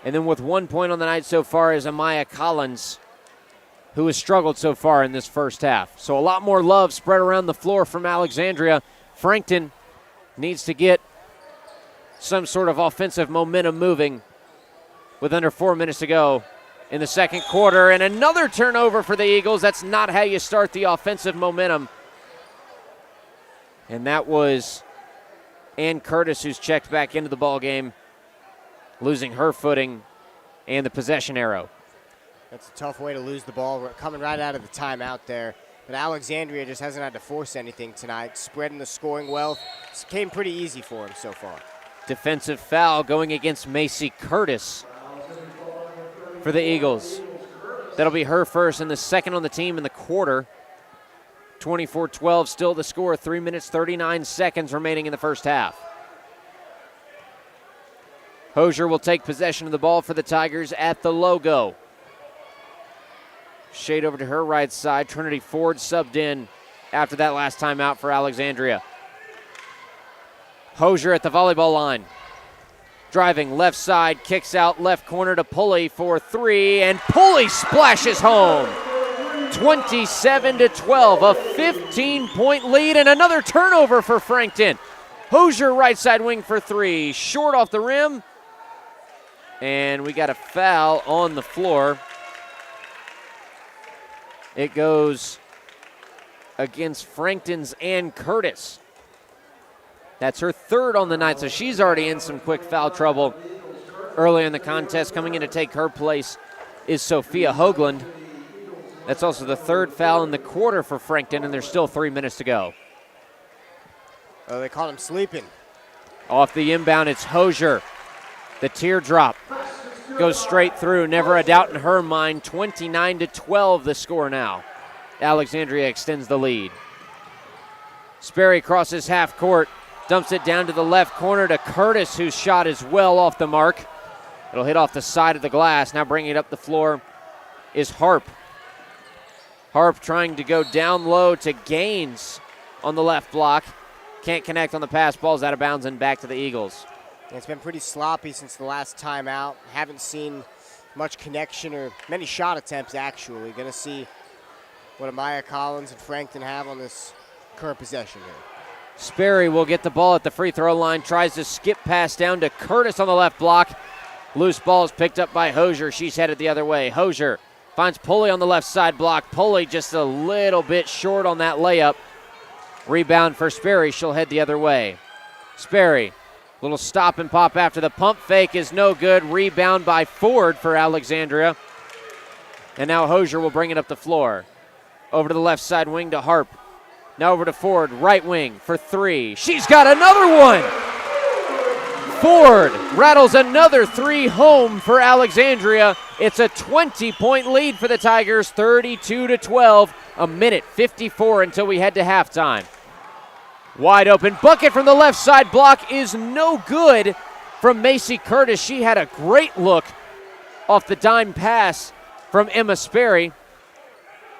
And then with 1 point on the night so far is Amaya Collins, who has struggled so far in this first half. So a lot more love spread around the floor from Alexandria. Frankton needs to get some sort of offensive momentum moving with under 4 minutes to go in the second quarter. And another turnover for the Eagles. That's not how you start the offensive momentum. And that was Ann Curtis, who's checked back into the ball game, losing her footing and the possession arrow. That's a tough way to lose the ball, coming right out of the timeout there. But Alexandria just hasn't had to force anything tonight. Spreading the scoring wealth. It came pretty easy for him so far. Defensive foul going against Macy Curtis for the Eagles. That'll be her first and the second on the team in the quarter. 24-12, still the score. 3 minutes, 39 seconds remaining in the first half. Hosier will take possession of the ball for the Tigers at the logo. Shade over to her right side. Trinity Ford subbed in after that last timeout for Alexandria. Hosier at the volleyball line. Driving left side, kicks out left corner to Pulley for 3, and Pulley splashes home. 27-12, a 15-point lead, and another turnover for Frankton. Hosier right side wing for 3, short off the rim, and we got a foul on the floor. It goes against Frankton's Ann Curtis. That's her third on the night, so she's already in some quick foul trouble early in the contest. Coming in to take her place is Sophia Hoagland. That's also the third foul in the quarter for Frankton, and there's still 3 minutes to go. Oh, they caught him sleeping. Off the inbound, it's Hosier. The teardrop goes straight through. Never a doubt in her mind. 29-12 the score now. Alexandria extends the lead. Sperry crosses half court. Dumps it down to the left corner to Curtis, whose shot is well off the mark. It'll hit off the side of the glass. Now bringing it up the floor is Harp. Harp trying to go down low to Gaines on the left block. Can't connect on the pass. Ball's out of bounds and back to the Eagles. It's been pretty sloppy since the last timeout. Haven't seen much connection or many shot attempts, actually. Going to see what Amaya Collins and Frankton have on this current possession here. Sperry will get the ball at the free throw line. Tries to skip pass down to Curtis on the left block. Loose ball is picked up by Hosier. She's headed the other way. Hosier finds Pulley on the left side block. Pulley just a little bit short on that layup. Rebound for Sperry. She'll head the other way. Sperry, little stop and pop after the pump fake is no good. Rebound by Ford for Alexandria. And now Hosier will bring it up the floor. Over to the left side wing to Harp. Now over to Ford, right wing for 3. She's got another one! Ford rattles another 3 home for Alexandria. It's a 20-point lead for the Tigers, 32-12. A minute 54 until we head to halftime. Wide open bucket from the left side block is no good. from Macy Curtis. She had a great look off the dime pass from Emma Sperry.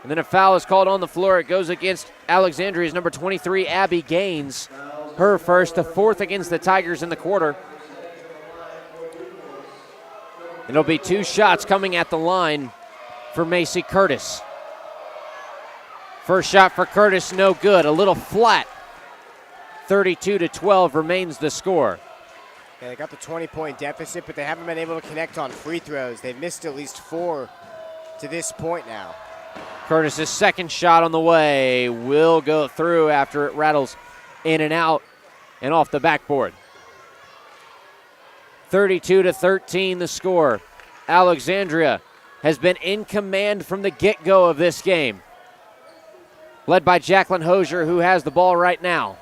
And then a foul is called on the floor. It goes against Alexandria's number 23, Abby Gaines. Her first, the fourth against the Tigers in the quarter. It'll be 2 shots coming at the line for Macy Curtis. First shot for Curtis, no good. A little flat. 32-12 remains the score. Yeah, they got the 20-point deficit, but they haven't been able to connect on free throws. They've missed at least 4 to this point now. Curtis's second shot on the way will go through after it rattles in and out and off the backboard. 32-13 the score. Alexandria has been in command from the get-go of this game. Led by Jacqueline Hosier, who has the ball right now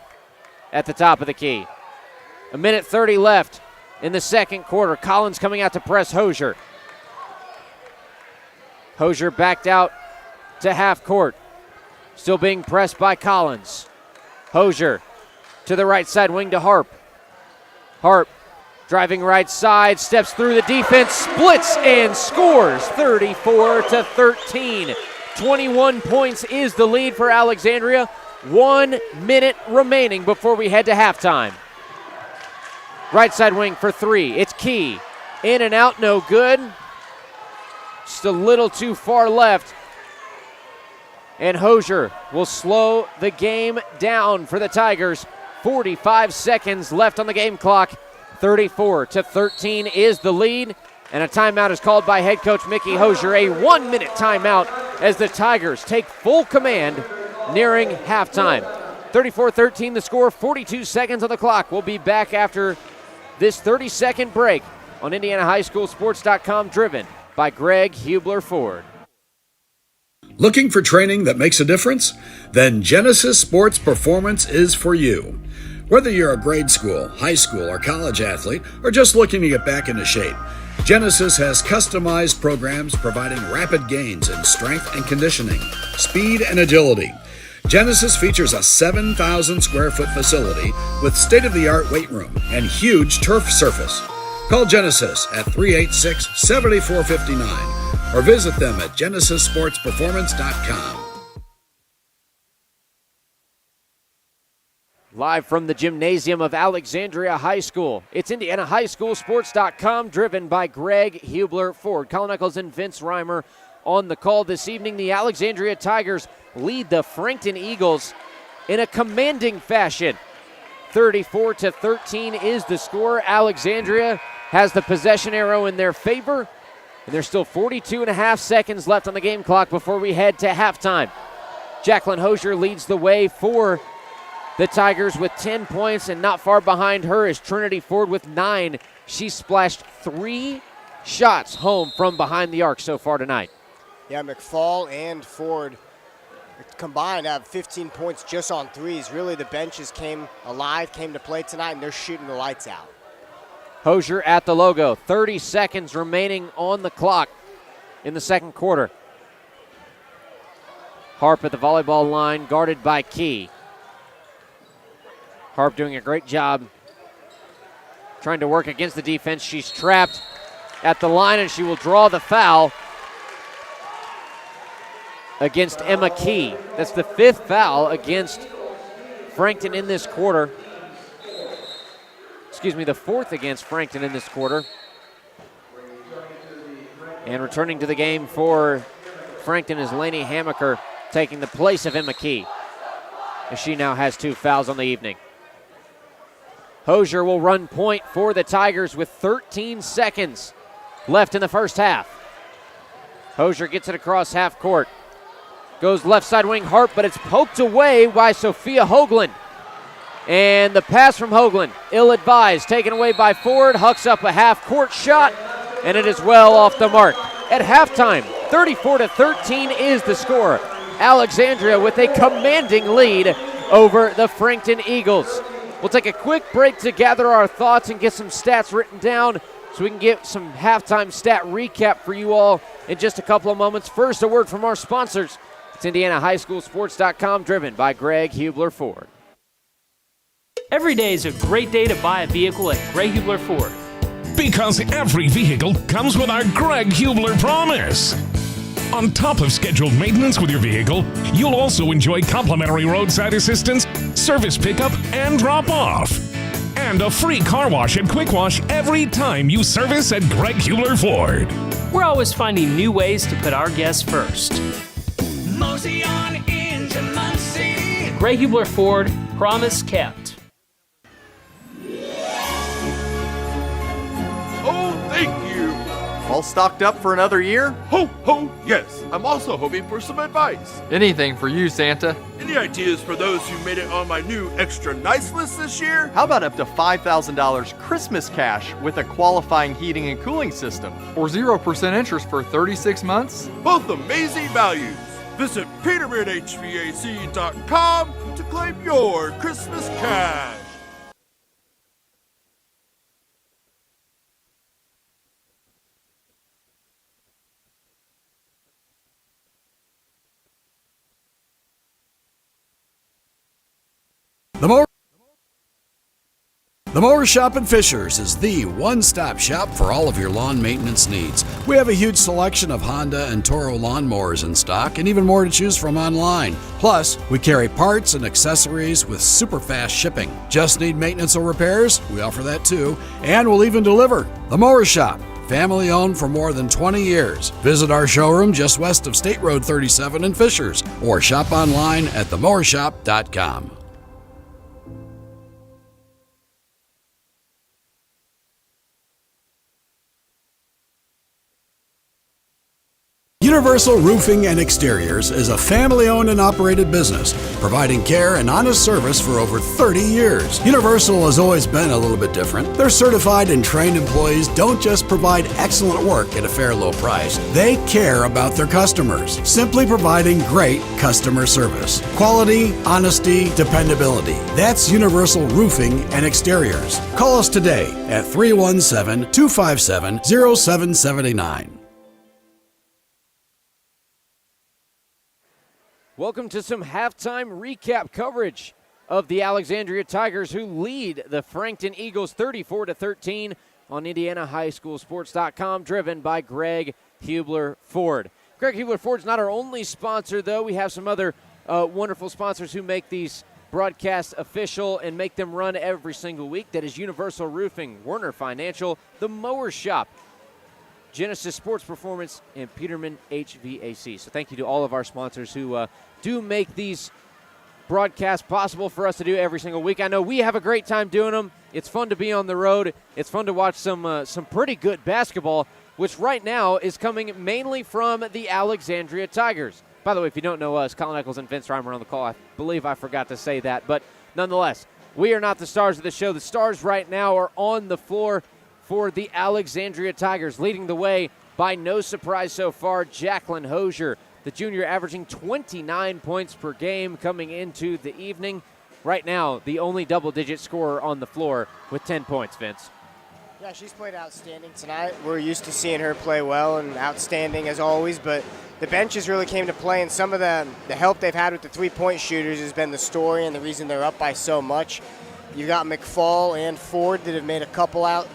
at the top of the key. 1:30 left in the second quarter. Collins coming out to press Hosier. Hosier backed out to half court. Still being pressed by Collins. Hosier to the right side wing to Harp. Harp driving right side, steps through the defense, splits and scores 34-13. 21 points is the lead for Alexandria. 1 minute remaining before we head to halftime. Right side wing for 3. It's Key. In and out, no good. Just a little too far left. And Hosier will slow the game down for the Tigers. 45 seconds left on the game clock. 34-13 is the lead. And a timeout is called by head coach Mickey Hosier. A 1-minute timeout as the Tigers take full command nearing halftime. 34-13 the score, 42 seconds on the clock. We'll be back after this 30-second break on IndianaHighSchoolSports.com, driven by Greg Hubler Ford. Looking for training that makes a difference? Then Genesis Sports Performance is for you. Whether you're a grade school, high school, or college athlete, or just looking to get back into shape, Genesis has customized programs providing rapid gains in strength and conditioning, speed and agility. Genesis features a 7,000 square foot facility with state-of-the-art weight room and huge turf surface. Call Genesis at 386-7459 or visit them at genesissportsperformance.com. Live from the gymnasium of Alexandria High School, it's IndianaHighSchoolSports.com, driven by Greg Hubler Ford. Colin Eccles and Vince Reimer on the call this evening. The Alexandria Tigers lead the Frankton Eagles in a commanding fashion. 34-13 is the score. Alexandria has the possession arrow in their favor, and there's still 42.5 seconds left on the game clock before we head to halftime. Jacqueline Hosier leads the way for the Tigers with 10 points, and not far behind her is Trinity Ford with 9. She splashed 3 shots home from behind the arc so far tonight. Yeah, McFall and Ford combined have 15 points just on threes. Really, the benches came alive, came to play tonight, and they're shooting the lights out. Hosier at the logo. 30 seconds remaining on the clock in the second quarter. Harp at the volleyball line, guarded by Key. Harp doing a great job trying to work against the defense. She's trapped at the line, and she will draw the foul against Emma Key. That's the 5th foul against Frankton in this quarter. Excuse me, the 4th against Frankton in this quarter. And returning to the game for Frankton is Lainey Hamaker, taking the place of Emma Key, as she now has 2 fouls on the evening. Hosier will run point for the Tigers with 13 seconds left in the first half. Hosier gets it across half court. Goes left side wing Harp, but it's poked away by Sophia Hoagland. And the pass from Hoagland, ill-advised, taken away by Ford, hucks up a half-court shot, and it is well off the mark. At halftime, 34-13 is the score. Alexandria with a commanding lead over the Frankton Eagles. We'll take a quick break to gather our thoughts and get some stats written down so we can get some halftime stat recap for you all in just a couple of moments. First, a word from our sponsors. It's IndianaHighSchoolSports.com, driven by Greg Hubler Ford. Every day is a great day to buy a vehicle at Greg Hubler Ford. Because every vehicle comes with our Greg Hubler promise. On top of scheduled maintenance with your vehicle, you'll also enjoy complimentary roadside assistance, service pickup, and drop-off. And a free car wash and quick wash every time you service at Greg Hubler Ford. We're always finding new ways to put our guests first. Mosey on into Muncie. Greg Hubler Ford, promise kept. Oh, thank you. All stocked up for another year? Ho, ho, yes. I'm also hoping for some advice. Anything for you, Santa. Any ideas for those who made it on my new extra nice list this year? How about up to $5,000 Christmas cash with a qualifying heating and cooling system? Or 0% interest for 36 months? Both amazing values. Visit petermanhvac.com to claim your Christmas cash. The Mower Shop in Fishers is the one-stop shop for all of your lawn maintenance needs. We have a huge selection of Honda and Toro lawnmowers in stock and even more to choose from online. Plus, we carry parts and accessories with super fast shipping. Just need maintenance or repairs? We offer that too, and we'll even deliver. The Mower Shop, family owned for more than 20 years. Visit our showroom just west of State Road 37 in Fishers or shop online at themowershop.com. Universal Roofing and Exteriors is a family-owned and operated business, providing care and honest service for over 30 years. Universal has always been a little bit different. Their certified and trained employees don't just provide excellent work at a fair low price. They care about their customers, simply providing great customer service. Quality, honesty, dependability. That's Universal Roofing and Exteriors. Call us today at 317-257-0779. Welcome to some halftime recap coverage of the Alexandria Tigers, who lead the Frankton Eagles 34-13 on IndianaHighSchoolSports.com, driven by Greg Hubler Ford. Greg Hubler Ford's not our only sponsor, though. We have some other wonderful sponsors who make these broadcasts official and make them run every single week. That is Universal Roofing, Werner Financial, The Mower Shop, Genesis Sports Performance, and Peterman HVAC. So thank you to all of our sponsors who do make these broadcasts possible for us to do every single week. I know we have a great time doing them. It's fun to be on the road. It's fun to watch some pretty good basketball, which right now is coming mainly from the Alexandria Tigers. By the way, if you don't know us, Colin Eccles and Vince Reimer on the call. I believe I forgot to say that. But nonetheless, we are not the stars of the show. The stars right now are on the floor for the Alexandria Tigers, leading the way by no surprise so far, Jacqueline Hosier, the junior, averaging 29 points per game coming into the evening. Right now, the only double-digit scorer on the floor with 10 points, Vince. Yeah, she's played outstanding tonight. We're used to seeing her play well and outstanding as always, but the benches really came to play, and some of the help they've had with the three-point shooters has been the story and the reason they're up by so much. You've got McFall and Ford that have made a couple out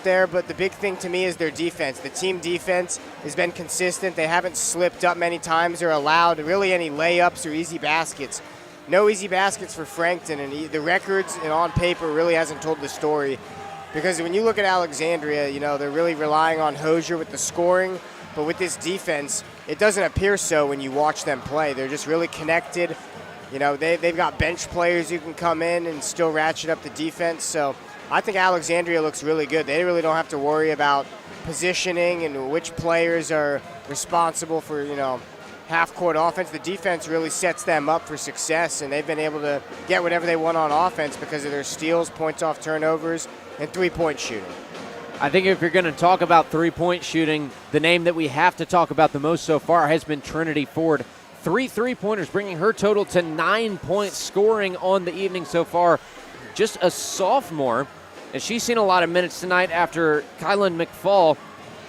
there, but the big thing to me is their defense. The team defense has been consistent. They haven't slipped up many times or allowed really any layups or easy baskets. No easy baskets for Frankton, and the records and on paper really hasn't told the story, because when you look at Alexandria, you know, they're really relying on Hosier with the scoring, but with this defense, it doesn't appear so when you watch them play. They're just really connected. You know, they've got bench players who can come in and still ratchet up the defense, so I think Alexandria looks really good. They really don't have to worry about positioning and which players are responsible for, you know, half-court offense. The defense really sets them up for success, and they've been able to get whatever they want on offense because of their steals, points off turnovers, and three-point shooting. I think if you're going to talk about three-point shooting, the name that we have to talk about the most so far has been Trinity Ford. 3 three-pointers, bringing her total to 9 points, scoring on the evening so far. Just a sophomore. And she's seen a lot of minutes tonight after Kylan McFall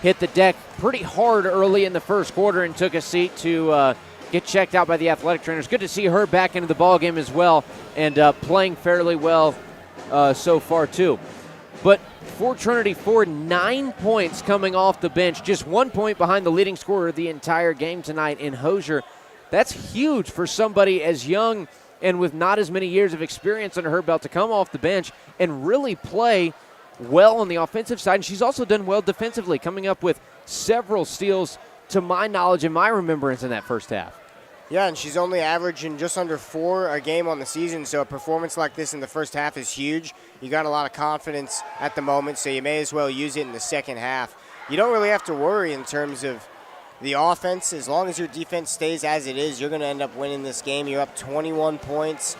hit the deck pretty hard early in the first quarter and took a seat to get checked out by the athletic trainers. Good to see her back into the ballgame as well and playing fairly well so far too. But For Trinity Ford, 9 points coming off the bench, just 1 point behind the leading scorer of the entire game tonight in Hosier. That's huge for somebody as young and with not as many years of experience under her belt to come off the bench and really play well on the offensive side. And she's also done well defensively, coming up with several steals to my knowledge and my remembrance in that first half. Yeah, and she's only averaging just under 4 a game on the season, so a performance like this in the first half is huge. You got a lot of confidence at the moment, so you may as well use it in the second half. You don't really have to worry in terms of the offense. As long as your defense stays as it is, you're going to end up winning this game. You're up 21 points.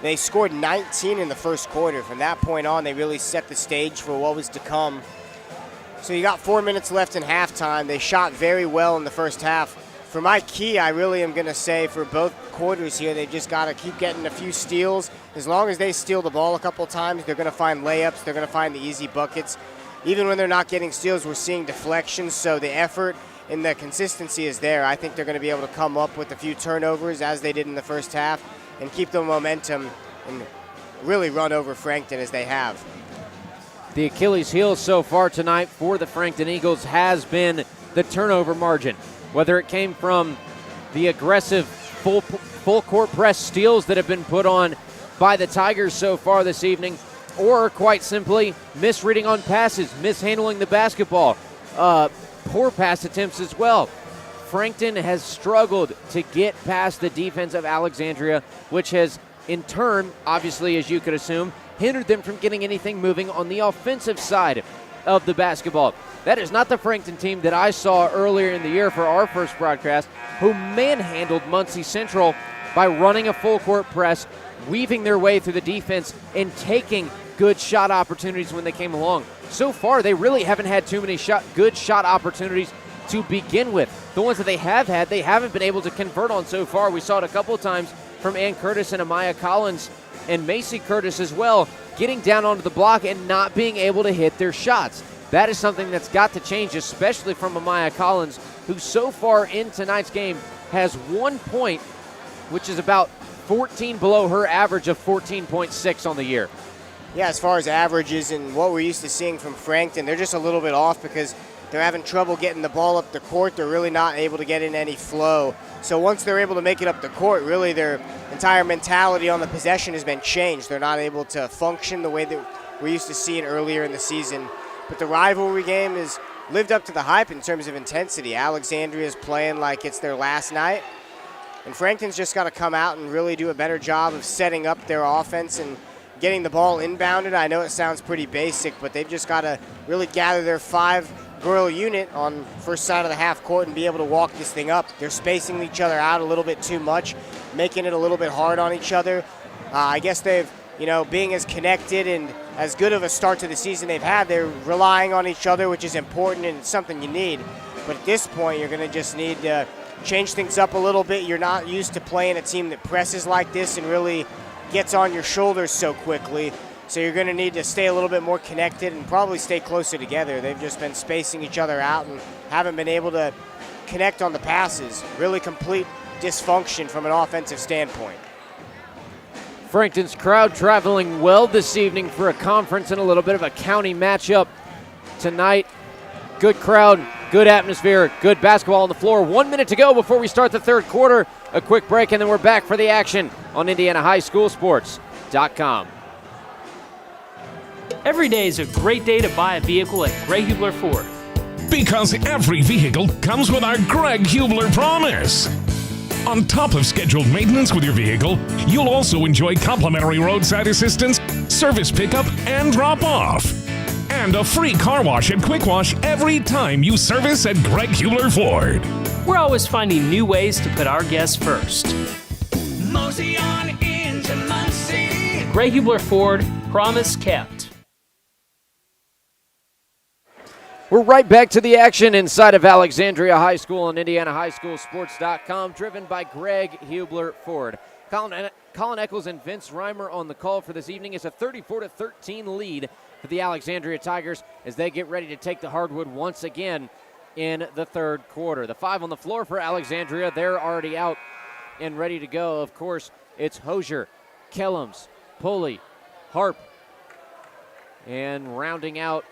They scored 19 in the first quarter. From that point on, they really set the stage for what was to come. So you got 4 minutes left in halftime. They shot very well in the first half. For my key, I really am going to say for both quarters here, they just got to keep getting a few steals. As long as they steal the ball a couple times, they're going to find layups. They're going to find the easy buckets. Even when they're not getting steals, we're seeing deflections. So the effort and the consistency is there. I think they're going to be able to come up with a few turnovers as they did in the first half and keep the momentum and really run over Frankton as they have. The Achilles heel so far tonight for the Frankton Eagles has been the turnover margin. Whether it came from the aggressive full court press steals that have been put on by the Tigers so far this evening, or quite simply misreading on passes, mishandling the basketball, poor pass attempts as well. Frankton has struggled to get past the defense of Alexandria, which has in turn, obviously as you could assume, hindered them from getting anything moving on the offensive side of the basketball. That is not the Frankton team that I saw earlier in the year for our first broadcast, who manhandled Muncie Central by running a full court press, weaving their way through the defense, and taking good shot opportunities when they came along. So far, they really haven't had too many good shot opportunities to begin with. The ones that they have had, they haven't been able to convert on so far. We saw it a couple of times from Ann Curtis and Amaya Collins and Macy Curtis as well, getting down onto the block and not being able to hit their shots. That is something that's got to change, especially from Amaya Collins, who so far in tonight's game has 1 point, which is about 14 below her average of 14.6 on the year. Yeah, as far as averages and what we're used to seeing from Frankton, they're just a little bit off because they're having trouble getting the ball up the court. They're really not able to get in any flow. So once they're able to make it up the court, really their entire mentality on the possession has been changed. They're not able to function the way that we're used to seeing earlier in the season. But the rivalry game has lived up to the hype in terms of intensity. Alexandria is playing like it's their last night. And Frankton's just got to come out and really do a better job of setting up their offense and getting the ball inbounded. I know it sounds pretty basic, but they've just got to really gather their 5-girl unit on first side of the half court and be able to walk this thing up. They're spacing each other out a little bit too much, making it a little bit hard on each other. I guess they've, being as connected and as good of a start to the season they've had, they're relying on each other, which is important and it's something you need. But at this point, you're going to just need to change things up a little bit. You're not used to playing a team that presses like this and really gets on your shoulders so quickly. So you're going to need to stay a little bit more connected and probably stay closer together. They've just been spacing each other out and haven't been able to connect on the passes. Really complete dysfunction from an offensive standpoint. Frankton's crowd traveling well this evening for a conference and a little bit of a county matchup tonight. Good crowd, good atmosphere, good basketball on the floor. 1 minute to go before we start the third quarter. A quick break, and then we're back for the action on IndianaHighSchoolSports.com. Every day is a great day to buy a vehicle at Greg Hubler Ford. Because every vehicle comes with our Greg Hubler promise. On top of scheduled maintenance with your vehicle, you'll also enjoy complimentary roadside assistance, service pickup, and drop-off. And a free car wash and quick wash every time you service at Greg Hubler Ford. We're always finding new ways to put our guests first. Mosey on into Muncie. Greg Hubler Ford, promise kept. We're right back to the action inside of Alexandria High School on IndianaHighSchoolSports.com, driven by Greg Hubler Ford. Colin Eccles and Vince Reimer on the call for this evening. It's a 34-13 lead for the Alexandria Tigers as they get ready to take the hardwood once again in the third quarter. The 5 on the floor for Alexandria, they're already out and ready to go. Of course, it's Hosier, Kellums, Pulley, Harp, And rounding out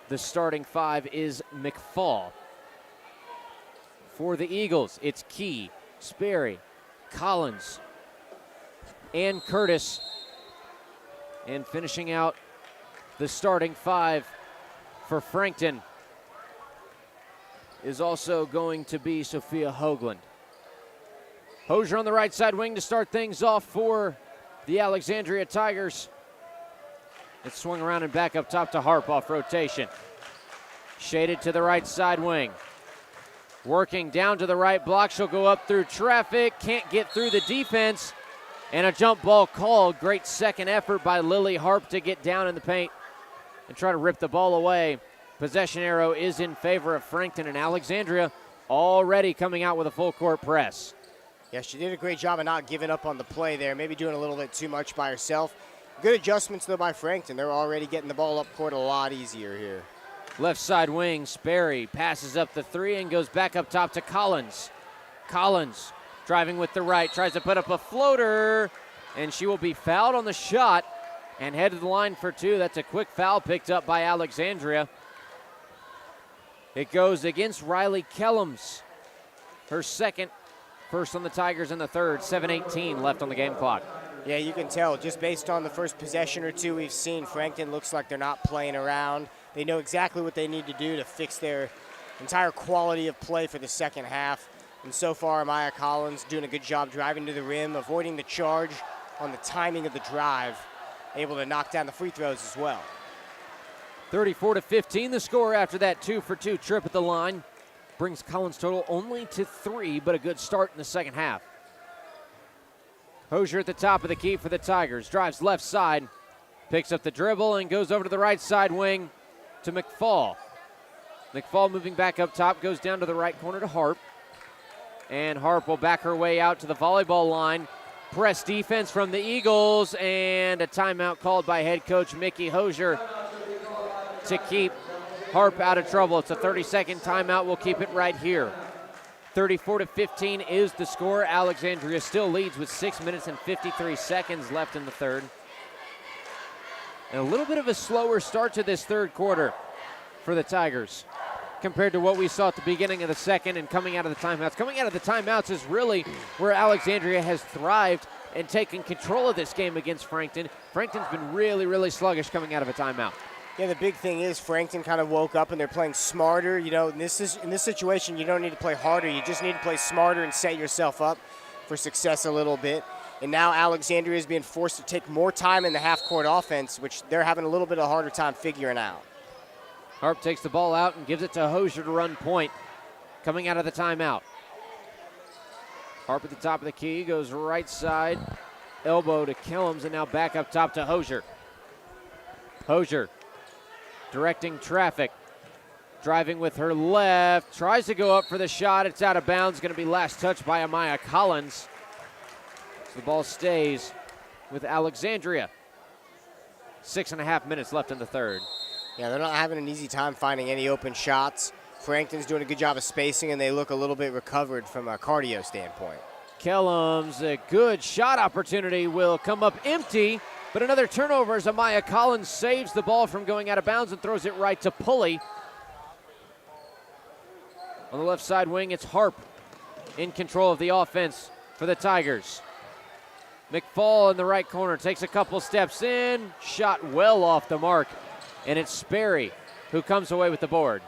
the starting five is McFall. For the Eagles, it's Key, Sperry, Collins, and Curtis. And finishing out the starting five for Frankton is also going to be Sophia Hoagland. Hosier on the right side wing to start things off for the Alexandria Tigers. It's swung around and back up top to Harp off rotation. Shaded to the right side wing. Working down to the right block. She'll go up through traffic. Can't get through the defense. And a jump ball called. Great second effort by Lily Harp to get down in the paint and try to rip the ball away. Possession arrow is in favor of Frankton, and Alexandria already coming out with a full court press. Yeah, she did a great job of not giving up on the play there, maybe doing a little bit too much by herself. Good adjustments, though, by Frankton. They're already getting the ball up court a lot easier here. Left side wing, Sperry passes up the three and goes back up top to Collins. Collins driving with the right, tries to put up a floater, and she will be fouled on the shot and head to the line for two. That's a quick foul picked up by Alexandria. It goes against Riley Kellums. Her second, first on the Tigers in the third, 7:18 left on the game clock. Yeah, you can tell just based on the first possession or two we've seen, Frankton looks like they're not playing around. They know exactly what they need to do to fix their entire quality of play for the second half. And so far, Maya Collins doing a good job driving to the rim, avoiding the charge on the timing of the drive, able to knock down the free throws as well. 34-15 the score after that 2-for-2 trip at the line. Brings Collins' total only to 3, but a good start in the second half. Hosier at the top of the key for the Tigers. Drives left side, picks up the dribble, and goes over to the right side wing to McFall. McFall moving back up top, goes down to the right corner to Harp. And Harp will back her way out to the volleyball line. Press defense from the Eagles, and a timeout called by head coach Mickey Hosier to keep Harp out of trouble. It's a 30-second timeout. We'll keep it right here. 34-15 is the score. Alexandria still leads with 6 minutes and 53 seconds left in the third. And a little bit of a slower start to this third quarter for the Tigers compared to what we saw at the beginning of the second and coming out of the timeouts. Coming out of the timeouts is really where Alexandria has thrived and taken control of this game against Frankton. Frankton's been really, really sluggish coming out of a timeout. Yeah, the big thing is Frankton kind of woke up and they're playing smarter. You know, in this situation, you don't need to play harder. You just need to play smarter and set yourself up for success a little bit. And now Alexandria is being forced to take more time in the half-court offense, which they're having a little bit of a harder time figuring out. Harp takes the ball out and gives it to Hosier to run point coming out of the timeout. Harp at the top of the key, goes right side, elbow to Kellums, and now back up top to Hosier. Hosier directing traffic, driving with her left, tries to go up for the shot. It's out of bounds, going to be last touched by Amaya Collins. So the ball stays with Alexandria. 6.5 minutes left in the third. Yeah, they're not having an easy time finding any open shots. Frankton's doing a good job of spacing, and they look a little bit recovered from a cardio standpoint. Kellums, a good shot opportunity, will come up empty, but another turnover as Amaya Collins saves the ball from going out of bounds and throws it right to Pulley. On the left side wing, it's Harp in control of the offense for the Tigers. McFall in the right corner takes a couple steps in, shot well off the mark, and it's Sperry who comes away with the board.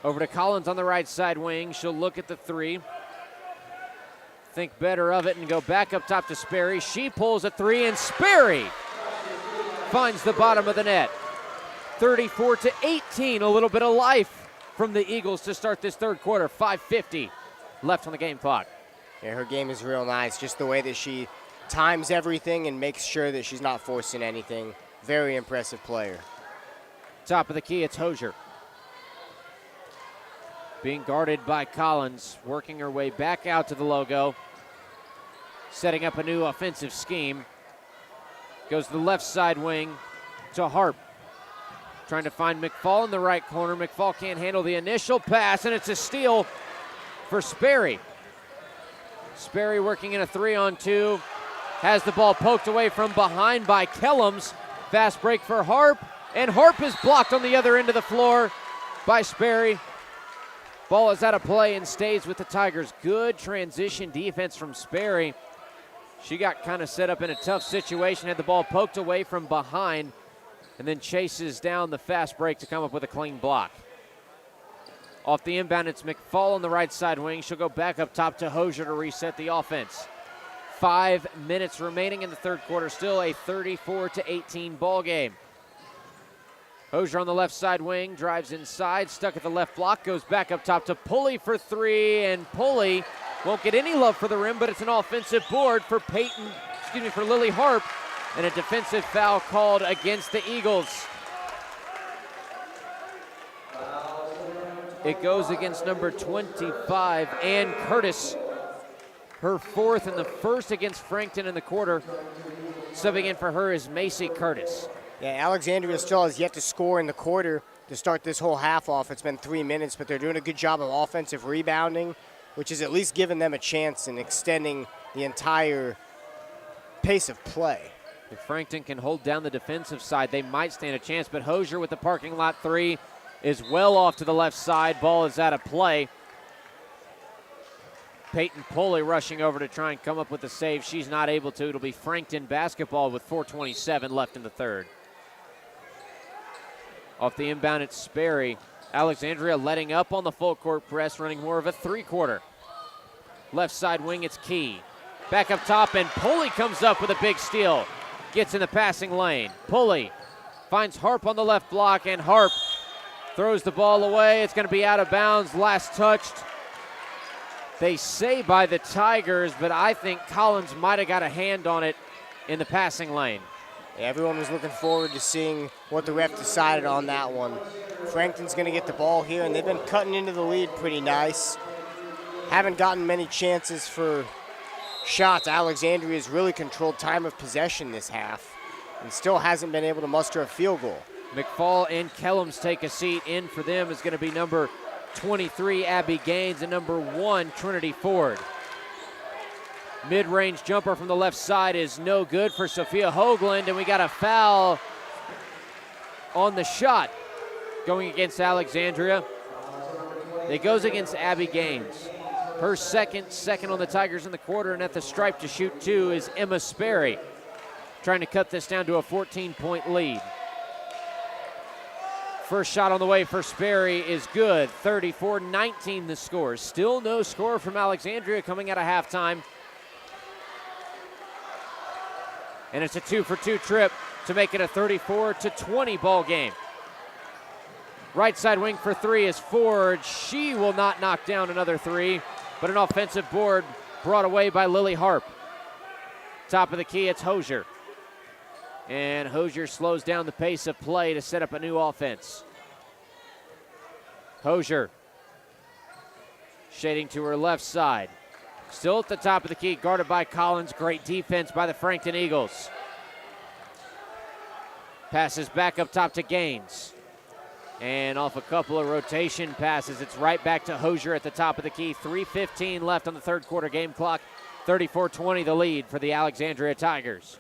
Over to Collins on the right side wing. She'll look at the three, think better of it, and go back up top to Sperry. She pulls a three, and Sperry finds the bottom of the net. 34-18, a little bit of life from the Eagles to start this third quarter. 5:50 left on the game clock. Yeah, her game is real nice, just the way that she times everything and makes sure that she's not forcing anything. Very impressive player. Top of the key, it's Hosier. Being guarded by Collins, working her way back out to the logo, setting up a new offensive scheme. Goes to the left side wing to Harp. Trying to find McFall in the right corner. McFall can't handle the initial pass, and it's a steal for Sperry. Sperry working in a 3-on-2. Has the ball poked away from behind by Kellums. Fast break for Harp, and Harp is blocked on the other end of the floor by Sperry. Ball is out of play and stays with the Tigers. Good transition defense from Sperry. She got kind of set up in a tough situation, had the ball poked away from behind, and then chases down the fast break to come up with a clean block. Off the inbound, it's McFall on the right side wing. She'll go back up top to Hosier to reset the offense. 5 minutes remaining in the third quarter. Still a 34-18 ball game. Hosier on the left side wing, drives inside, stuck at the left block, goes back up top to Pulley for three, and Pulley won't get any love for the rim, but it's an offensive board for Lily Harp, and a defensive foul called against the Eagles. It goes against number 25, Ann Curtis. Her fourth and the first against Frankton in the quarter. Subbing in for her is Macy Curtis. Yeah, Alexandria still has yet to score in the quarter to start this whole half off. It's been 3 minutes, but they're doing a good job of offensive rebounding, which is at least giving them a chance in extending the entire pace of play. If Frankton can hold down the defensive side, they might stand a chance, but Hosier with the parking lot three is well off to the left side. Ball is out of play. Peyton Pulley rushing over to try and come up with the save. She's not able to. It'll be Frankton basketball with 4:27 left in the third. Off the inbound, it's Sperry. Alexandria letting up on the full court press, running more of a three-quarter. Left side wing, it's Key. Back up top, and Pulley comes up with a big steal. Gets in the passing lane. Pulley finds Harp on the left block, and Harp throws the ball away. It's going to be out of bounds. Last touched, they say, by the Tigers, but I think Collins might have got a hand on it in the passing lane. Everyone was looking forward to seeing what the ref decided on that one. Frankton's going to get the ball here, and they've been cutting into the lead pretty nice. Haven't gotten many chances for shots. Alexandria's really controlled time of possession this half and still hasn't been able to muster a field goal. McFall and Kellums take a seat. In for them is going to be number 23, Abby Gaines, and number 1, Trinity Ford. Mid-range jumper from the left side is no good for Sophia Hoagland, and we got a foul on the shot going against Alexandria. It goes against Abby Gaines. Her second on the Tigers in the quarter, and at the stripe to shoot two is Emma Sperry, trying to cut this down to a 14-point lead. First shot on the way for Sperry is good. 34-19 the score. Still no score from Alexandria coming out of halftime. And it's a 2-for-2 trip to make it a 34-20 ball game. Right side wing for three is Ford. She will not knock down another three, but an offensive board brought away by Lily Harp. Top of the key, it's Hosier. And Hosier slows down the pace of play to set up a new offense. Hosier shading to her left side. Still at the top of the key, guarded by Collins. Great defense by the Frankton Eagles. Passes back up top to Gaines. And off a couple of rotation passes, it's right back to Hosier at the top of the key. 3:15 left on the third quarter game clock. 34-20 the lead for the Alexandria Tigers.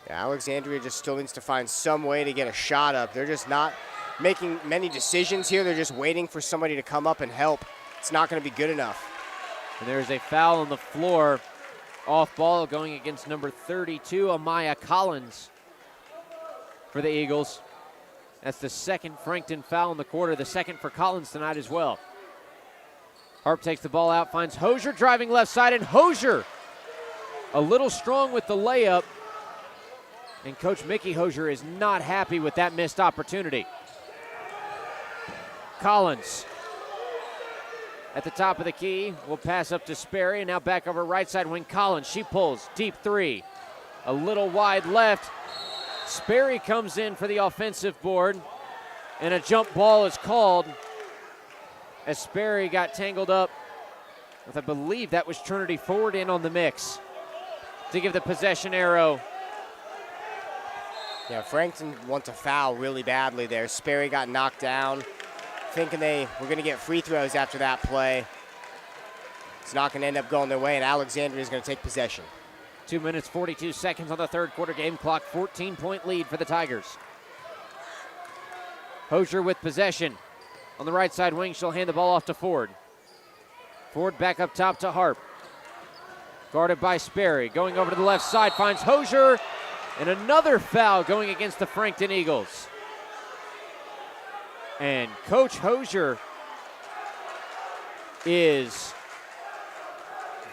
Yeah, Alexandria just still needs to find some way to get a shot up. They're just not making many decisions here. They're just waiting for somebody to come up and help. It's not going to be good enough. And there's a foul on the floor. Off ball going against number 32, Amaya Collins for the Eagles. That's the second Frankton foul in the quarter, the second for Collins tonight as well. Harp takes the ball out, finds Hosier driving left side, and Hosier a little strong with the layup. And Coach Mickey Hosier is not happy with that missed opportunity. Collins at the top of the key will pass up to Sperry, and now back over right side wing. Collins, she pulls, deep three. A little wide left. Sperry comes in for the offensive board, and a jump ball is called as Sperry got tangled up with, I believe that was Trinity Ford in on the mix to give the possession arrow. Yeah, Frankton wants a foul really badly there. Sperry got knocked down, thinking they were going to get free throws after that play. It's not going to end up going their way, and Alexandria is going to take possession. 2 minutes, 42 seconds on the third quarter game clock. 14-point lead for the Tigers. Hosier with possession. On the right side wing, she'll hand the ball off to Ford. Ford back up top to Harp. Guarded by Sperry. Going over to the left side, finds Hosier. And another foul going against the Frankton Eagles. And Coach Hosier is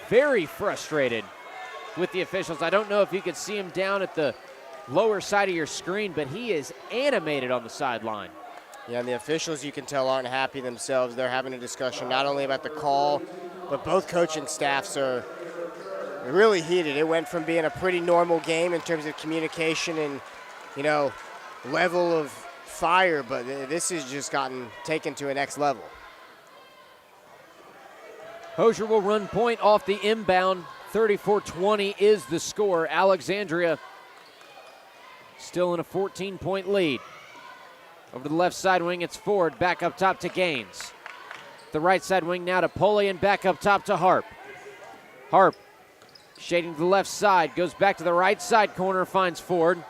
very frustrated with the officials. I don't know if you can see him down at the lower side of your screen, but he is animated on the sideline. Yeah, and the officials, you can tell, aren't happy themselves. They're having a discussion not only about the call, but both coaching staffs are really heated. It went from being a pretty normal game in terms of communication and, level of fire, but this has just gotten taken to a next level. Hosier will run point off the inbound. 34-20 is the score. Alexandria still in a 14-point lead. Over to the left side wing, it's Ford. Back up top to Gaines. The right side wing now to Pulley and back up top to Harp. Harp shading to the left side, goes back to the right side corner, finds Ford.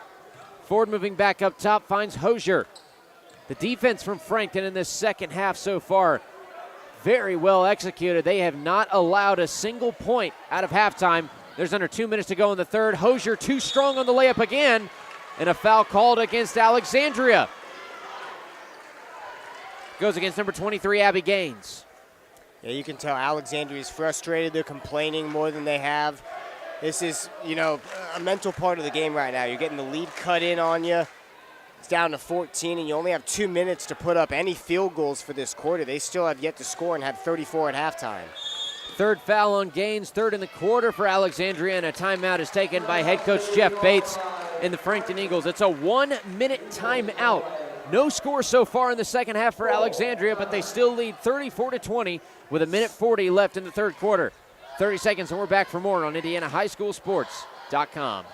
Ford moving back up top, finds Hosier. The defense from Frankton in this second half so far, very well executed. They have not allowed a single point out of halftime. There's under 2 minutes to go in the third. Hosier too strong on the layup again, and a foul called against Alexandria. Goes against number 23, Abby Gaines. Yeah, you can tell Alexandria is frustrated. They're complaining more than they have. This is, a mental part of the game right now. You're getting the lead cut in on you. It's down to 14, and you only have 2 minutes to put up any field goals for this quarter. They still have yet to score and had 34 at halftime. Third foul on Gaines, third in the quarter for Alexandria, and a timeout is taken by head coach Jeff Bates and the Frankton Eagles. It's a 1 minute timeout. No score so far in the second half for Alexandria, but they still lead 34-20 with a minute 40 left in the third quarter. 30 seconds, and we're back for more on IndianaHighSchoolSports.com.